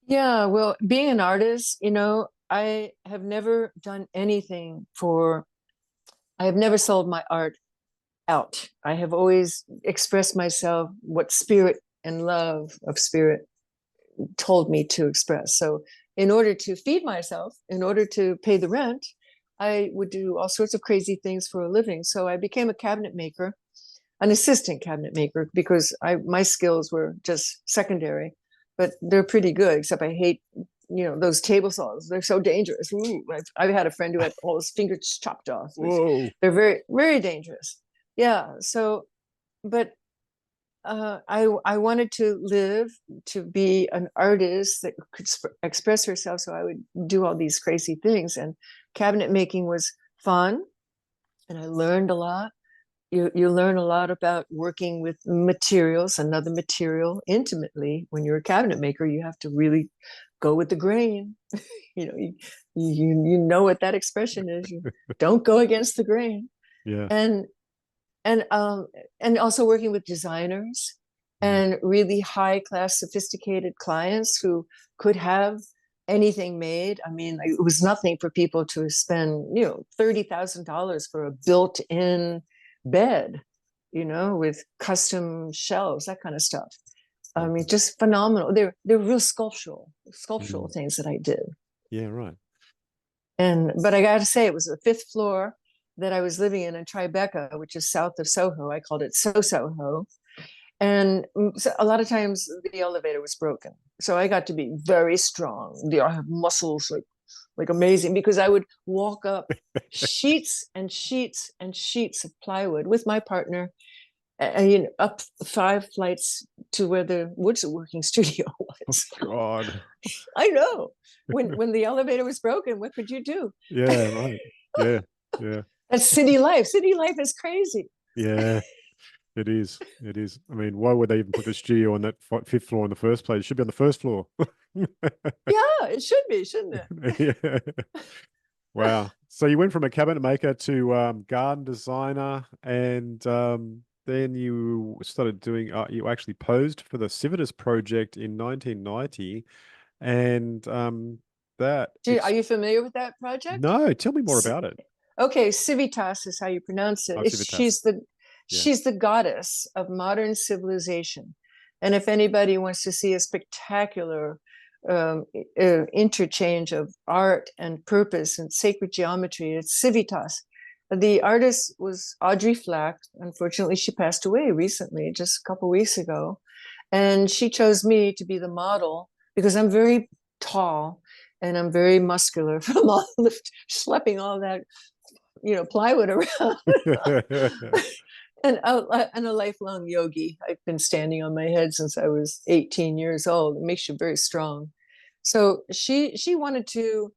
S1: Yeah. Well, being an artist, I have never done anything I have never sold my art out. I have always expressed myself what spirit and love of spirit told me to express. So, in order to feed myself, in order to pay the rent, I would do all sorts of crazy things for a living. So, I became a cabinet maker, an assistant cabinet maker, because my skills were just secondary, but they're pretty good. Except I hate, those table saws. They're so dangerous. Ooh, I've had a friend who had all his fingers chopped off.
S2: Whoa.
S1: They're very, very dangerous. Yeah. So, but I wanted to live to be an artist that could express herself. So I would do all these crazy things, and cabinet making was fun, and I learned a lot. you learn a lot about working with materials, another material intimately. When you're a cabinet maker, you have to really go with the grain. You know what that expression is. You don't go against the grain.
S2: Yeah.
S1: And and um and also working with designers
S2: Mm.
S1: and really high class sophisticated clients who could have anything made. I mean, it was nothing for people to spend $30,000 for a built-in bed, with custom shelves, that kind of stuff. I mean,
S2: Mhm.
S1: just phenomenal. They're real sculptural
S2: Mm.
S1: things that I did.
S2: Yeah, right.
S1: But I got to say, it was the fifth floor that I was living in Tribeca, which is south of Soho. I called it Soho. And so a lot of times the elevator was broken. So I got to be very strong. I have muscles like amazing, because I would walk up sheets and sheets and sheets of plywood with my partner, up 5 flights to where the woodworking studio
S2: Oh
S1: was.
S2: God.
S1: I know. When the elevator was broken, what could you do?
S2: Yeah, right. Yeah, yeah,
S1: That's city life. City life is crazy.
S2: yeah. It is. It is. I mean, why would they even put the studio on that fifth floor in the first place? It should be on the first floor.
S1: Yeah, it should be, shouldn't
S2: Yeah.
S1: it?
S2: Wow. So you went from a cabinet maker to garden designer, and then you started doing. You actually posed for the Civitas project in 1990, and that
S1: Are
S2: it's
S1: you familiar with that project?
S2: no. Tell me more about it.
S1: Okay, Civitas is how you pronounce it.
S2: Oh, Civitas. Yeah.
S1: She's the goddess of modern civilization. And if anybody wants to see a spectacular interchange of art and purpose and sacred geometry, it's Civitas. The artist was Audrey Flack. Unfortunately, she passed away recently, just a couple weeks ago. And she chose me to be the model because I'm very tall and I'm very muscular from all schlepping all that plywood around. And a lifelong yogi. I've been standing on my head since I was 18 years old. It makes you very strong. So she wanted to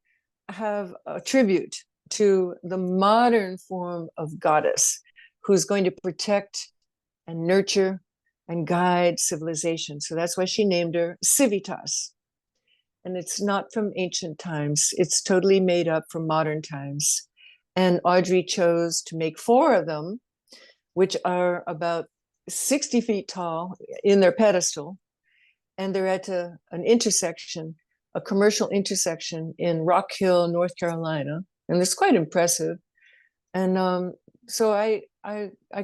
S1: have a tribute to the modern form of goddess who's going to protect and nurture and guide civilization. So that's why she named her Civitas. And it's not from ancient times. It's totally made up from modern times. And Audrey chose to make 4 of them, which are about 60 feet tall in their pedestal. And they're at an intersection, a commercial intersection in Rock Hill, North Carolina. And it's quite impressive. And so I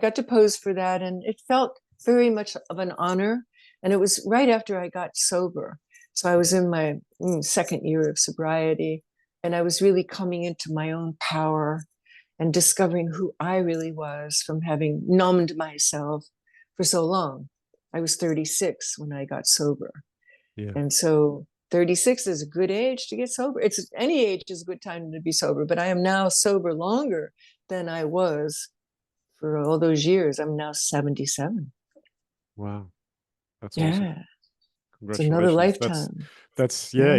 S1: got to pose for that, and it felt very much of an honor. And it was right after I got sober. So I was in my second year of sobriety, and I was really coming into my own power and discovering who I really was from having numbed myself for so long. I was 36 when I got sober.
S2: Yeah.
S1: And so 36 is a good age to get sober. It's any age is a good time to be sober, but I am now sober longer than I was for all those years. I'm now 77.
S2: Wow. That's awesome.
S1: Yeah, it's another
S2: Congratulations.
S1: lifetime.
S2: Yeah,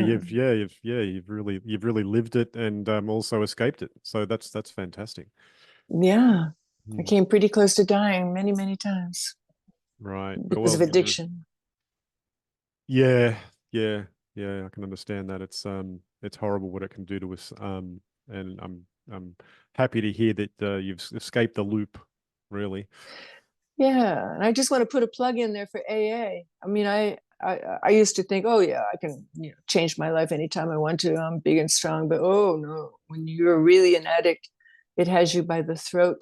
S1: Yeah.
S2: you've really lived it and also escaped it. So that's fantastic.
S1: Yeah. I
S2: Mm.
S1: came pretty close to dying many, many times
S2: Right.
S1: because of
S2: Well,
S1: addiction.
S2: yeah, yeah, yeah, I can understand that. It's horrible what it can do to us. And I'm happy to hear that you've escaped the loop, really.
S1: Yeah, and I just want to put a plug in there for AA. I mean, I used to think, oh yeah, I can change my life anytime I want to. I'm big and strong, but oh no, when you're really an addict, it has you by the throat.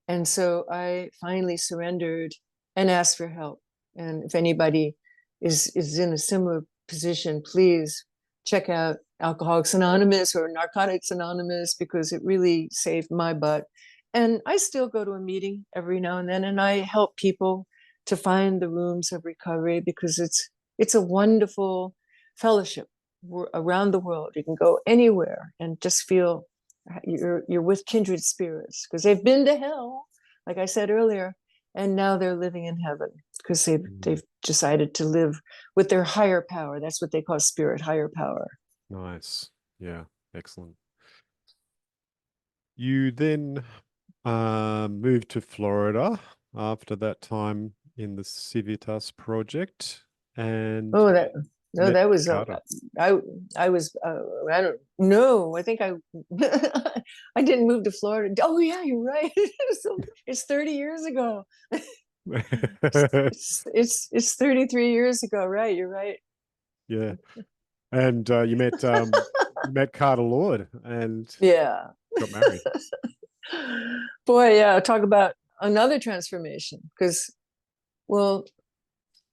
S1: And so I finally surrendered and asked for help. And if anybody is in a similar position, please check out Alcoholics Anonymous or Narcotics Anonymous, because it really saved my butt. And I still go to a meeting every now and then, and I help people to find the rooms of recovery, because it's a wonderful fellowship around the world. You can go anywhere and just feel you're with kindred spirits, because they've been to hell, like I said earlier, and now they're living in heaven because they've decided to live with their higher power. That's what they call spirit, higher power.
S2: Nice. Yeah, excellent. You then Moved to Florida after that time in the Civitas project and
S1: Oh, that no,
S2: met
S1: that was
S2: Carter.
S1: I I was I don't know. I think I I didn't move to Florida. Oh yeah, you're right. So it's 30 years ago. It's 33 years ago, right? You're right.
S2: Yeah. And you met Carter Lord and
S1: Yeah.
S2: got married.
S1: Boy, yeah, talk about another transformation. Because, well,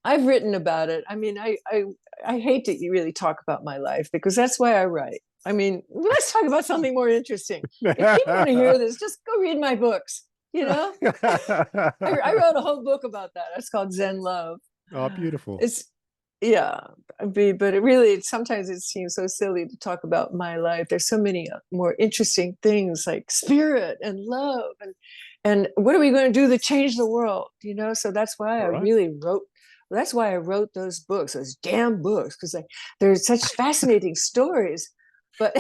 S1: I've written about it. I mean, I hate to really talk about my life because that's why I write. I mean, let's talk about something more interesting. If people want to hear this, just go read my books. You know, I wrote a whole book about that. It's called Zen Love.
S2: Oh, beautiful.
S1: It's yeah, but it really sometimes it seems so silly to talk about my life. There's so many more interesting things like spirit and love and what are we going to do to change the world? You know, so that's why I
S2: All right.
S1: really wrote. That's why I wrote those books, those damn books, because they're such fascinating stories. But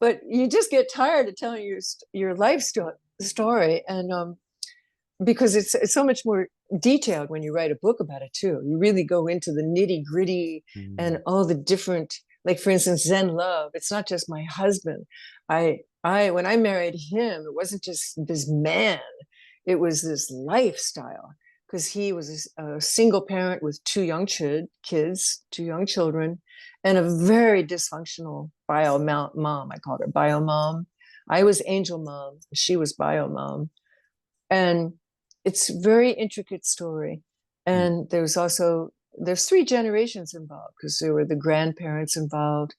S1: but you just get tired of telling your life story, and because it's so much more detailed when you write a book about it too. You really go into the nitty gritty and
S2: Mm.
S1: all the different, like for instance, Zen Love. It's not just my husband. I when I married him, it wasn't just this man. It was this lifestyle because he was a single parent with kids, two young children, and a very dysfunctional bio mom. I called her bio mom. I was angel mom. She was bio mom, and it's a very intricate story.
S2: Mm.
S1: And there's three generations involved because there were the grandparents involved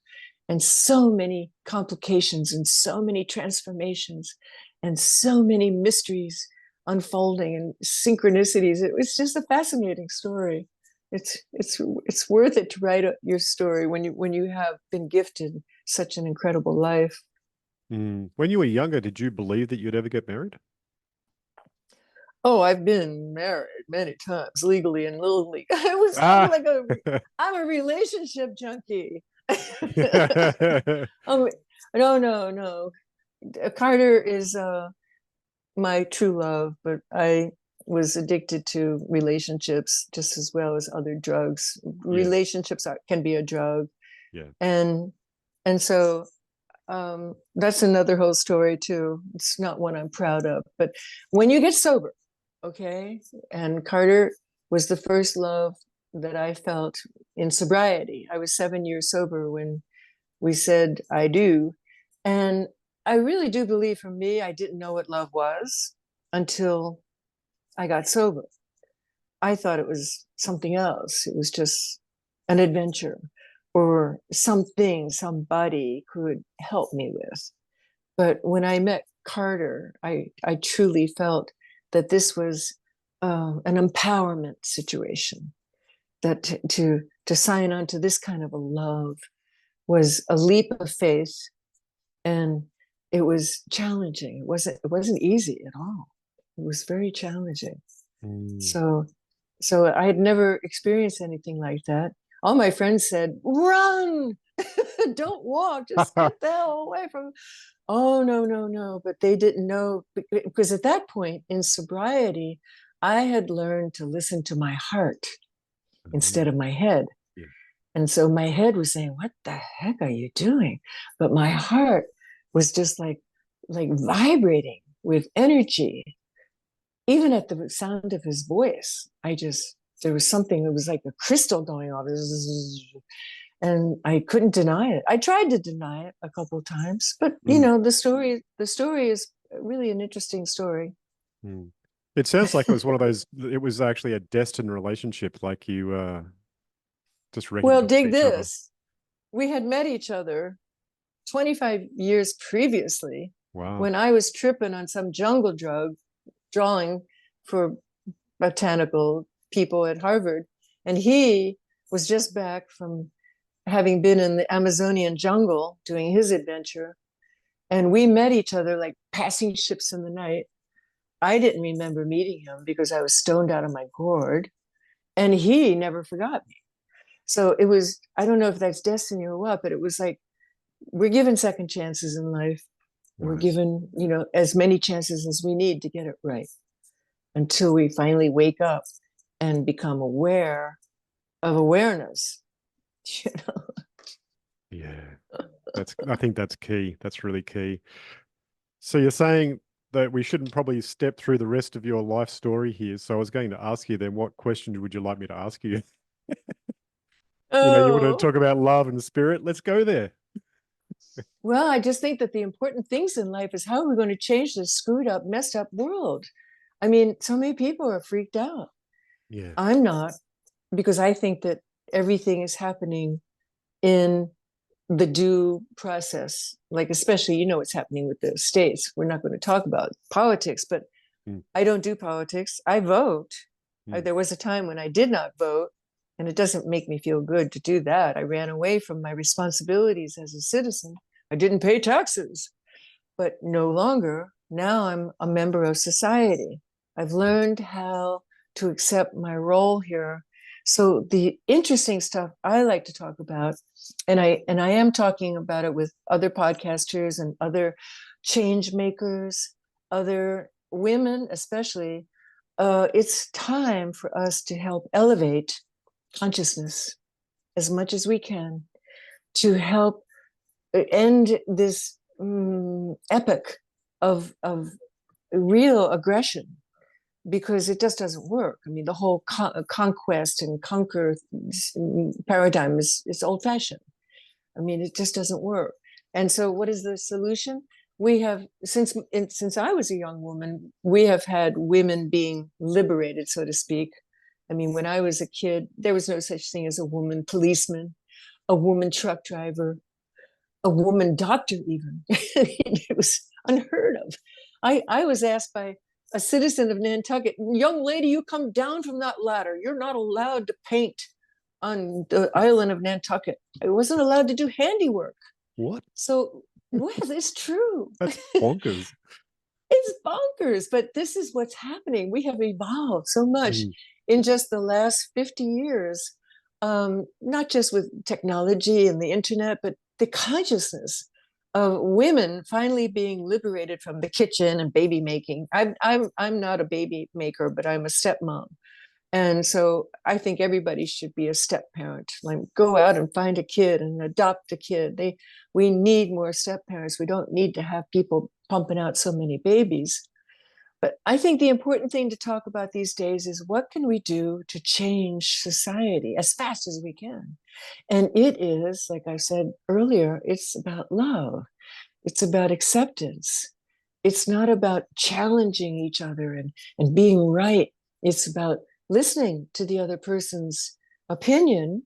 S1: and so many complications and so many transformations and so many mysteries unfolding and synchronicities. It was just a fascinating story. It's worth it to write your story when you have been gifted such an incredible life.
S2: Mm. When you were younger, did you believe that you'd ever get married?
S1: Oh, I've been married many times, legally and illegally.
S2: Ah.
S1: I'm a relationship junkie. um, no, no, no. Carter is my true love, but I was addicted to relationships just as well as other drugs.
S2: Yeah.
S1: Relationships can be a drug,
S2: Yeah.
S1: and so that's another whole story too. It's not one I'm proud of, but when you get sober, okay, and Carter was the first love that I felt in sobriety. I was 7 years sober when we said I do, and I really do believe for me, I didn't know what love was until I got sober. I thought it was something else. It was just an adventure or something somebody could help me with. But when I met Carter, I truly felt that this was an empowerment situation. That to sign on to this kind of a love was a leap of faith, and it was challenging. It wasn't easy at all. It was very challenging.
S2: Mm.
S1: So I had never experienced anything like that. All my friends said, run, don't walk, just get the hell away from. Oh, no, no, no. But they didn't know because at that point in sobriety, I had learned to listen to my heart instead of my head.
S2: Yeah.
S1: And so my head was saying, what the heck are you doing? But my heart was just like vibrating with energy. Even at the sound of his voice, there was something that was like a crystal going off. And I couldn't deny it. I tried to deny it a couple of times, but
S2: Mm.
S1: the story is really an interesting story.
S2: Mm. It sounds like it was one of those, it was actually a destined relationship, like you just
S1: Well,
S2: recognized
S1: dig
S2: each other.
S1: this. We had met each other 25 years previously
S2: Wow.
S1: when I was tripping on some jungle drug, drawing for botanical people at Harvard. And he was just back from having been in the Amazonian jungle doing his adventure. And we met each other like passing ships in the night. I didn't remember meeting him because I was stoned out of my gourd, and he never forgot me. So it was, I don't know if that's destiny or what, but it was like we're given second chances in life. We're
S2: Right.
S1: given, as many chances as we need to get it right until we finally wake up and become aware of awareness. You know?
S2: Yeah. I think that's key. That's really key. So you're saying that we shouldn't probably step through the rest of your life story here. So I was going to ask you then, what question would you like me to ask you? You want to
S1: Oh,
S2: talk about love and spirit? Let's go there.
S1: well, I just think that the important things in life is how are we going to change this screwed up, messed up world? I mean, so many people are freaked out.
S2: Yeah.
S1: I'm not, because I think that everything is happening in the due process. Like, especially, what's happening with the states. We're not going to talk about politics, but
S2: Mm,
S1: I don't do politics. I vote.
S2: mm.
S1: There was a time when I did not vote, and it doesn't make me feel good to do that. I ran away from my responsibilities as a citizen. I didn't pay taxes, but no longer. Now I'm a member of society. I've learned how to accept my role here. So the interesting stuff I like to talk about, and I am talking about it with other podcasters and other change makers, other women especially. It's time for us to help elevate consciousness as much as we can to help end this epic of real aggression, because it just doesn't work. I mean, the whole conquest and conquer paradigm is old fashioned. I mean, it just doesn't work. And so, what is the solution? We have since I was a young woman, we have had women being liberated, so to speak. I mean, when I was a kid, there was no such thing as a woman policeman, a woman truck driver, a woman doctor, even. It was unheard of. I was asked by a citizen of Nantucket, young lady, you come down from that ladder. You're not allowed to paint on the island of Nantucket. I wasn't allowed to do handiwork.
S2: What?
S1: So, well, it's true.
S2: That's bonkers.
S1: It's bonkers, but this is what's happening. We have evolved so much
S2: Mm,
S1: in just the last 50 years, not just with technology and the internet, but the consciousness of women finally being liberated from the kitchen and baby making. I'm not a baby maker, but I'm a stepmom. And so I think everybody should be a step parent. Like, go out and find a kid and adopt a kid. We need more step parents. We don't need to have people pumping out so many babies. But I think the important thing to talk about these days is what can we do to change society as fast as we can? And it is, like I said earlier, it's about love. It's about acceptance. It's not about challenging each other and being right. It's about listening to the other person's opinion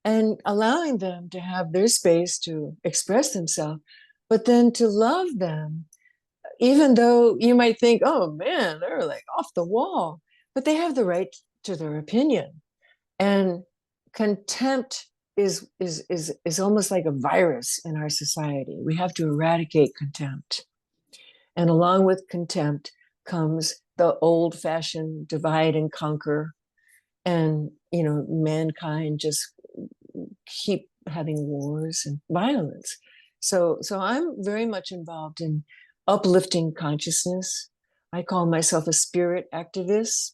S1: and allowing them to have their space to express themselves, but then to love them, even though you might think, oh man, they're like off the wall, but they have the right to their opinion. And contempt is almost like a virus in our society. We have to eradicate contempt. And along with contempt comes the old fashioned divide and conquer. And, mankind just keep having wars and violence. So I'm very much involved in uplifting consciousness. I call myself a spirit activist.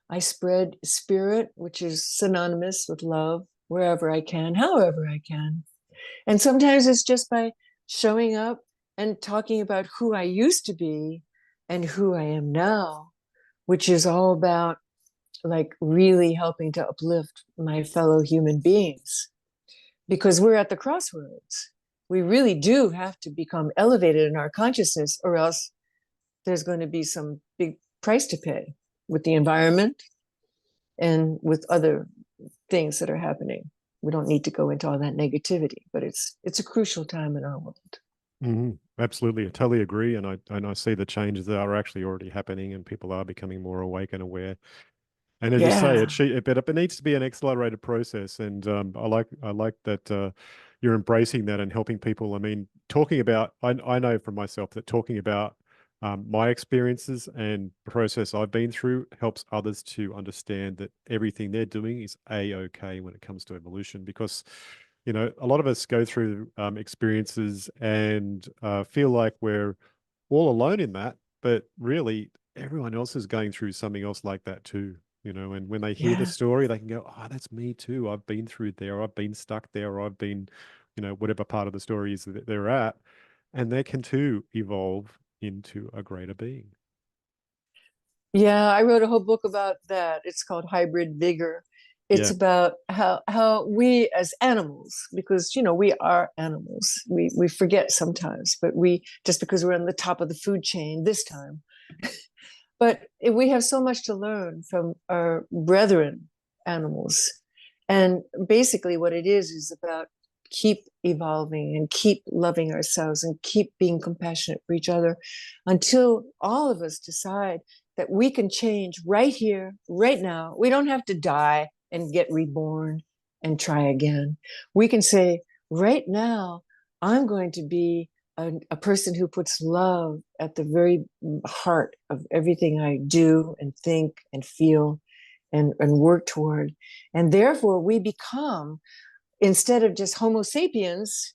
S1: I spread spirit, which is synonymous with love, wherever I can, however I can. And sometimes it's just by showing up and talking about who I used to be and who I am now, which is all about like really helping to uplift my fellow human beings, because we're at the crossroads. We really do have to become elevated in our consciousness, or else there's going to be some big price to pay with the environment and with other things that are happening. We don't need to go into all that negativity, but it's a crucial time in our world.
S2: absolutely. I totally agree. And I see the changes that are actually already happening and people are becoming more awake and aware. And as you say,
S1: Yeah.
S2: it needs to be an accelerated process. And I like that you're embracing that and helping people. I mean, talking about, I know from myself that talking about my experiences and process I've been through helps others to understand that everything they're doing is a-okay when it comes to evolution. Because You know, a lot of us go through experiences and feel like we're all alone in that, but really everyone else is going through something else like that too. You know, and when they hear the
S1: Yeah.
S2: story, they can go, "Oh, that's me too. I've been through there. I've been stuck there. Or I've been, you know, whatever part of the story is that they're at," and they can too evolve into a greater being.
S1: Yeah, I wrote a whole book about that. It's called Hybrid Vigor. It's
S2: Yeah.
S1: about how we as animals, because we are animals. We forget sometimes, but we just because we're on the top of the food chain this time. But we have so much to learn from our brethren animals. And basically what it is about keep evolving and keep loving ourselves and keep being compassionate for each other until all of us decide that we can change right here, right now. We don't have to die and get reborn and try again. We can say, right now, I'm going to be a person who puts love at the very heart of everything I do and think and feel and work toward. And therefore, we become, instead of just Homo sapiens,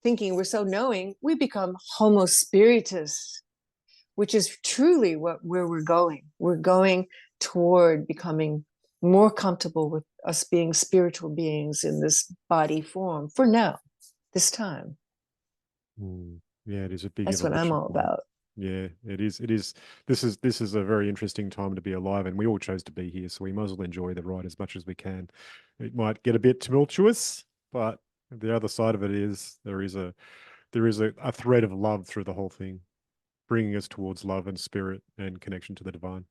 S1: thinking we're so knowing, we become Homo spiritus, which is truly where we're going. We're going toward becoming more comfortable with us being spiritual beings in this body form for now, this time.
S2: Yeah, it is a big
S1: That's what I'm
S2: evolution
S1: all
S2: point.
S1: about.
S2: Yeah, it is. It is. This is a very interesting time to be alive, and we all chose to be here, so we might as well enjoy the ride as much as we can. It might get a bit tumultuous, but the other side of it is there is a thread of love through the whole thing, bringing us towards love and spirit and connection to the divine.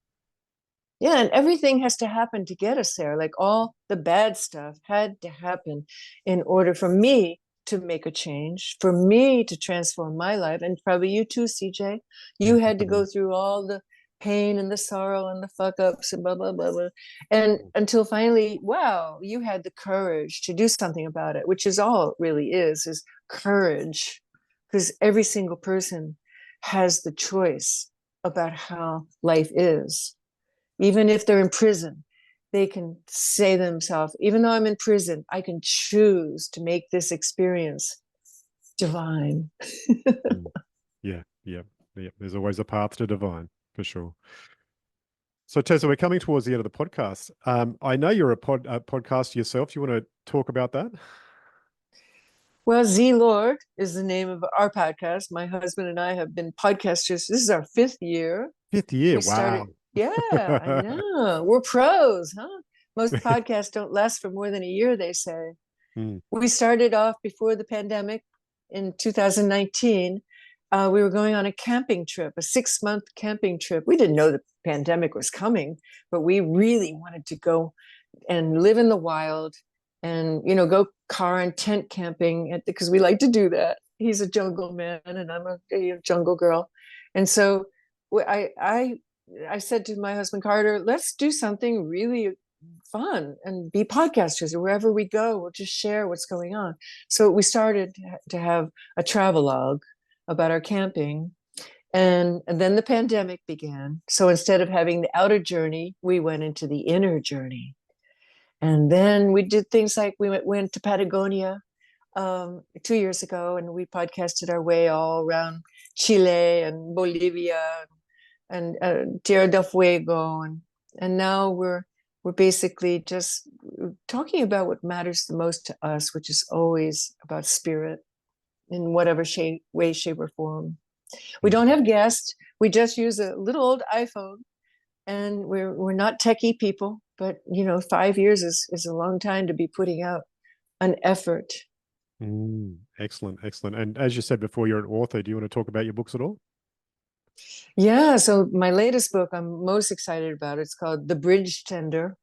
S1: Yeah, and everything has to happen to get us there. Like all the bad stuff had to happen in order for me to make a change, for me to transform my life. And probably you too, CJ.
S2: Yeah,
S1: You had to
S2: definitely.
S1: go through all the pain and the sorrow and the fuck ups and blah, blah, blah, blah. And until finally, wow, you had the courage to do something about it, which is all it really is courage. Because every single person has the choice about how life is. Even if they're in prison, they can say to themselves, even though I'm in prison, I can choose to make this experience divine.
S2: Mm. Yeah, yeah, yeah. There's always a path to divine, for sure. So, Tessa, we're coming towards the end of the podcast. I know you're a podcaster yourself. You want to talk about that?
S1: Well, ZLORD is the name of our podcast. My husband and I have been podcasters. This is our fifth year.
S2: Fifth year.
S1: We started,
S2: Wow.
S1: yeah, I know. We're pros, huh? Most podcasts don't last for more than a year, they say.
S2: Mm,
S1: We started off before the pandemic in 2019. We were going on a camping trip, a 6-month camping trip. We didn't know the pandemic was coming, but we really wanted to go and live in the wild and, go car and tent camping because we like to do that. He's a jungle man and I'm a jungle girl. And so I said to my husband, Carter, let's do something really fun and be podcasters. Wherever we go, we'll just share what's going on. So we started to have a travelogue about our camping. And then the pandemic began. So instead of having the outer journey, we went into the inner journey. And then we did things like we went to Patagonia 2 years ago, and we podcasted our way all around Chile and Bolivia and Tierra del Fuego, and now we're basically just talking about what matters the most to us, which is always about spirit in whatever way, shape, or form. We don't
S2: mm,
S1: have guests. We just use a little old iPhone, and we're not techie people. But 5 years is a long time to be putting out an effort.
S2: excellent, excellent. And as you said before, you're an author. Do you want to talk about your books at all?
S1: Yeah. So my latest book I'm most excited about. It's called The Bridge Tender.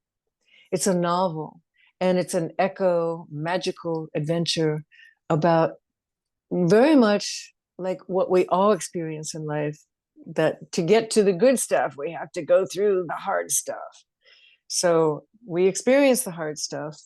S1: It's a novel, and it's an echo magical adventure about very much like what we all experience in life, that to get to the good stuff, we have to go through the hard stuff. So we experience the hard stuff,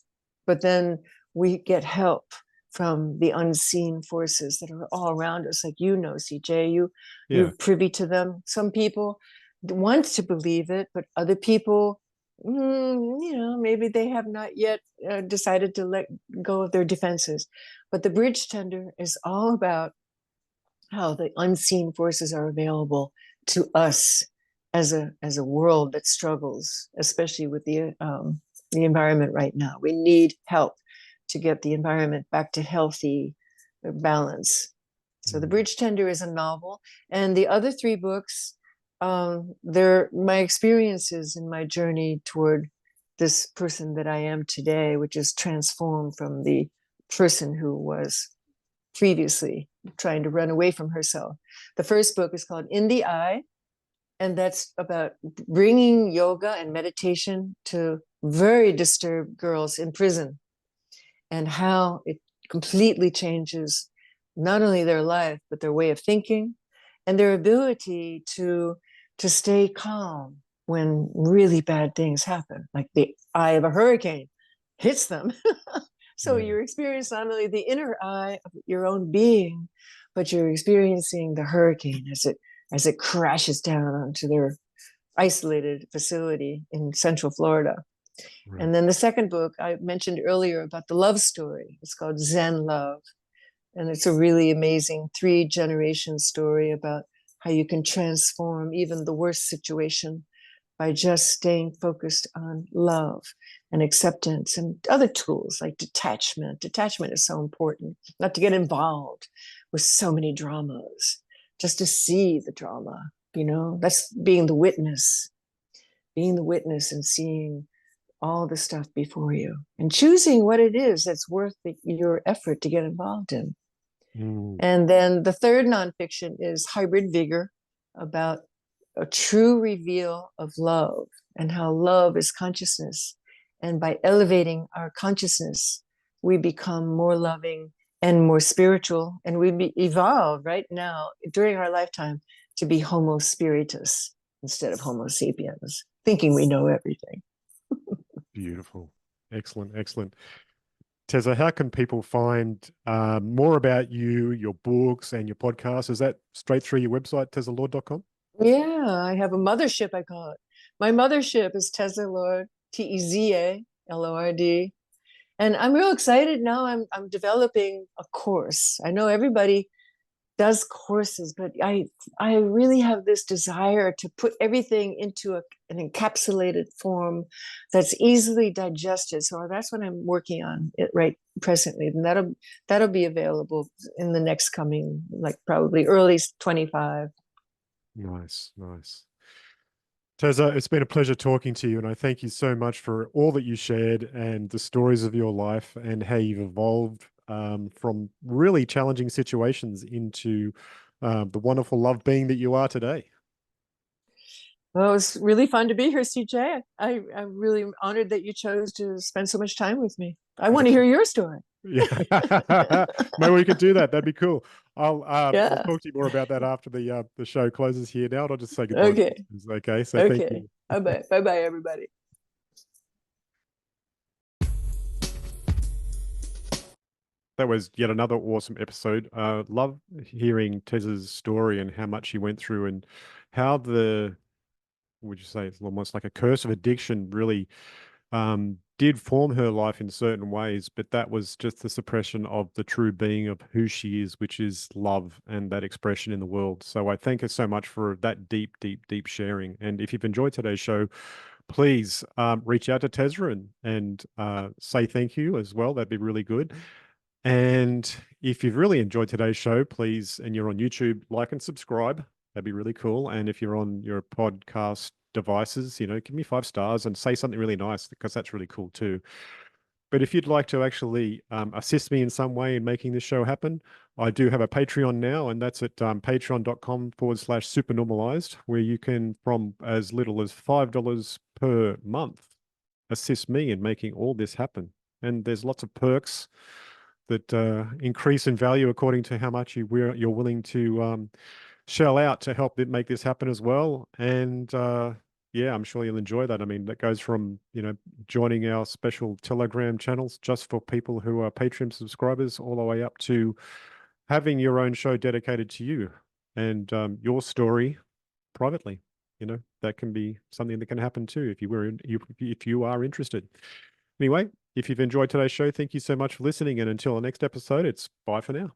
S1: but then we get help from the unseen forces that are all around us. Like, CJ, you're
S2: Yeah.
S1: privy to them. Some people want to believe it, but other people maybe they have not yet decided to let go of their defenses. But the bridge tender is all about how the unseen forces are available to us as a world that struggles, especially with the environment right now. We need help to get the environment back to healthy balance. So the
S2: Mm.
S1: Bridge Tender is a novel, and the other three books, they're my experiences in my journey toward this person that I am today, which is transformed from the person who was previously trying to run away from herself. The first book is called In the Eye, and that's about bringing yoga and meditation to very disturbed girls in prison and how it completely changes not only their life but their way of thinking and their ability to stay calm when really bad things happen, like the eye of a hurricane hits them. So
S2: Yeah.
S1: you're experiencing not only the inner eye of your own being, but you're experiencing the hurricane as it crashes down onto their isolated facility in Central Florida.
S2: Right.
S1: And then the second book I mentioned earlier about the love story. It's called Zen Love. And it's a really amazing 3 generation story about how you can transform even the worst situation by just staying focused on love and acceptance and other tools like detachment. Detachment is so important, not to get involved with so many dramas, just to see the drama, that's being the witness and seeing all the stuff before you and choosing what it is that's worth your effort to get involved in.
S2: Mm.
S1: And then the third nonfiction is Hybrid Vigor, about a true reveal of love and how love is consciousness. And by elevating our consciousness, we become more loving and more spiritual. And evolve right now during our lifetime to be Homo spiritus instead of Homo sapiens, thinking we know everything.
S2: Beautiful. Excellent. Excellent. Teza, how can people find more about you, your books, and your podcast? Is that straight through your website, tezalord.com?
S1: Yeah, I have a mothership, I call it. My mothership is Teza Lord, TezaLord. And I'm real excited now. I'm developing a course. I know everybody does courses, but I really have this desire to put everything into an encapsulated form that's easily digested. So that's what I'm working on it right presently, and that'll be available in the next coming, like probably early 25.
S2: Nice, nice. Teza, it's been a pleasure talking to you, and I thank you so much for all that you shared and the stories of your life and how you've evolved from really challenging situations into the wonderful love being that you are today.
S1: Well, it was really fun to be here, CJ. I'm really honored that you chose to spend so much time with me. I want to hear
S2: Absolutely.
S1: your story.
S2: Yeah, maybe we could do that. That'd be cool. I'll
S1: Yeah.
S2: talk to you more about that after the show closes here. Now, I'll just say goodbye to
S1: Okay.
S2: listeners. Okay, so thank
S1: Okay.
S2: you.
S1: Bye bye. Bye bye, everybody.
S2: That was yet another awesome episode. Love hearing Tez's story and how much she went through and how would you say it's almost like a curse of addiction really did form her life in certain ways, but that was just the suppression of the true being of who she is, which is love and that expression in the world. So I thank her so much for that deep, deep, deep sharing. And if you've enjoyed today's show, please reach out to Tezra and say thank you as well. That'd be really good. And if you've really enjoyed today's show, please, and you're on YouTube, like and subscribe. That'd be really cool. And if you're on your podcast devices, give me 5 stars and say something really nice because that's really cool too. But if you'd like to actually assist me in some way in making this show happen, I do have a Patreon now, and that's at patreon.com/supernormalized, where you can, from as little as $5 per month, assist me in making all this happen. And there's lots of perks that increase in value according to how much you're willing to shell out to help make this happen as well. And yeah, I'm sure you'll enjoy that. I mean, that goes from, joining our special Telegram channels just for people who are Patreon subscribers, all the way up to having your own show dedicated to you and your story privately. that can be something that can happen too if you are interested. Anyway, if you've enjoyed today's show, thank you so much for listening. And until the next episode, it's bye for now.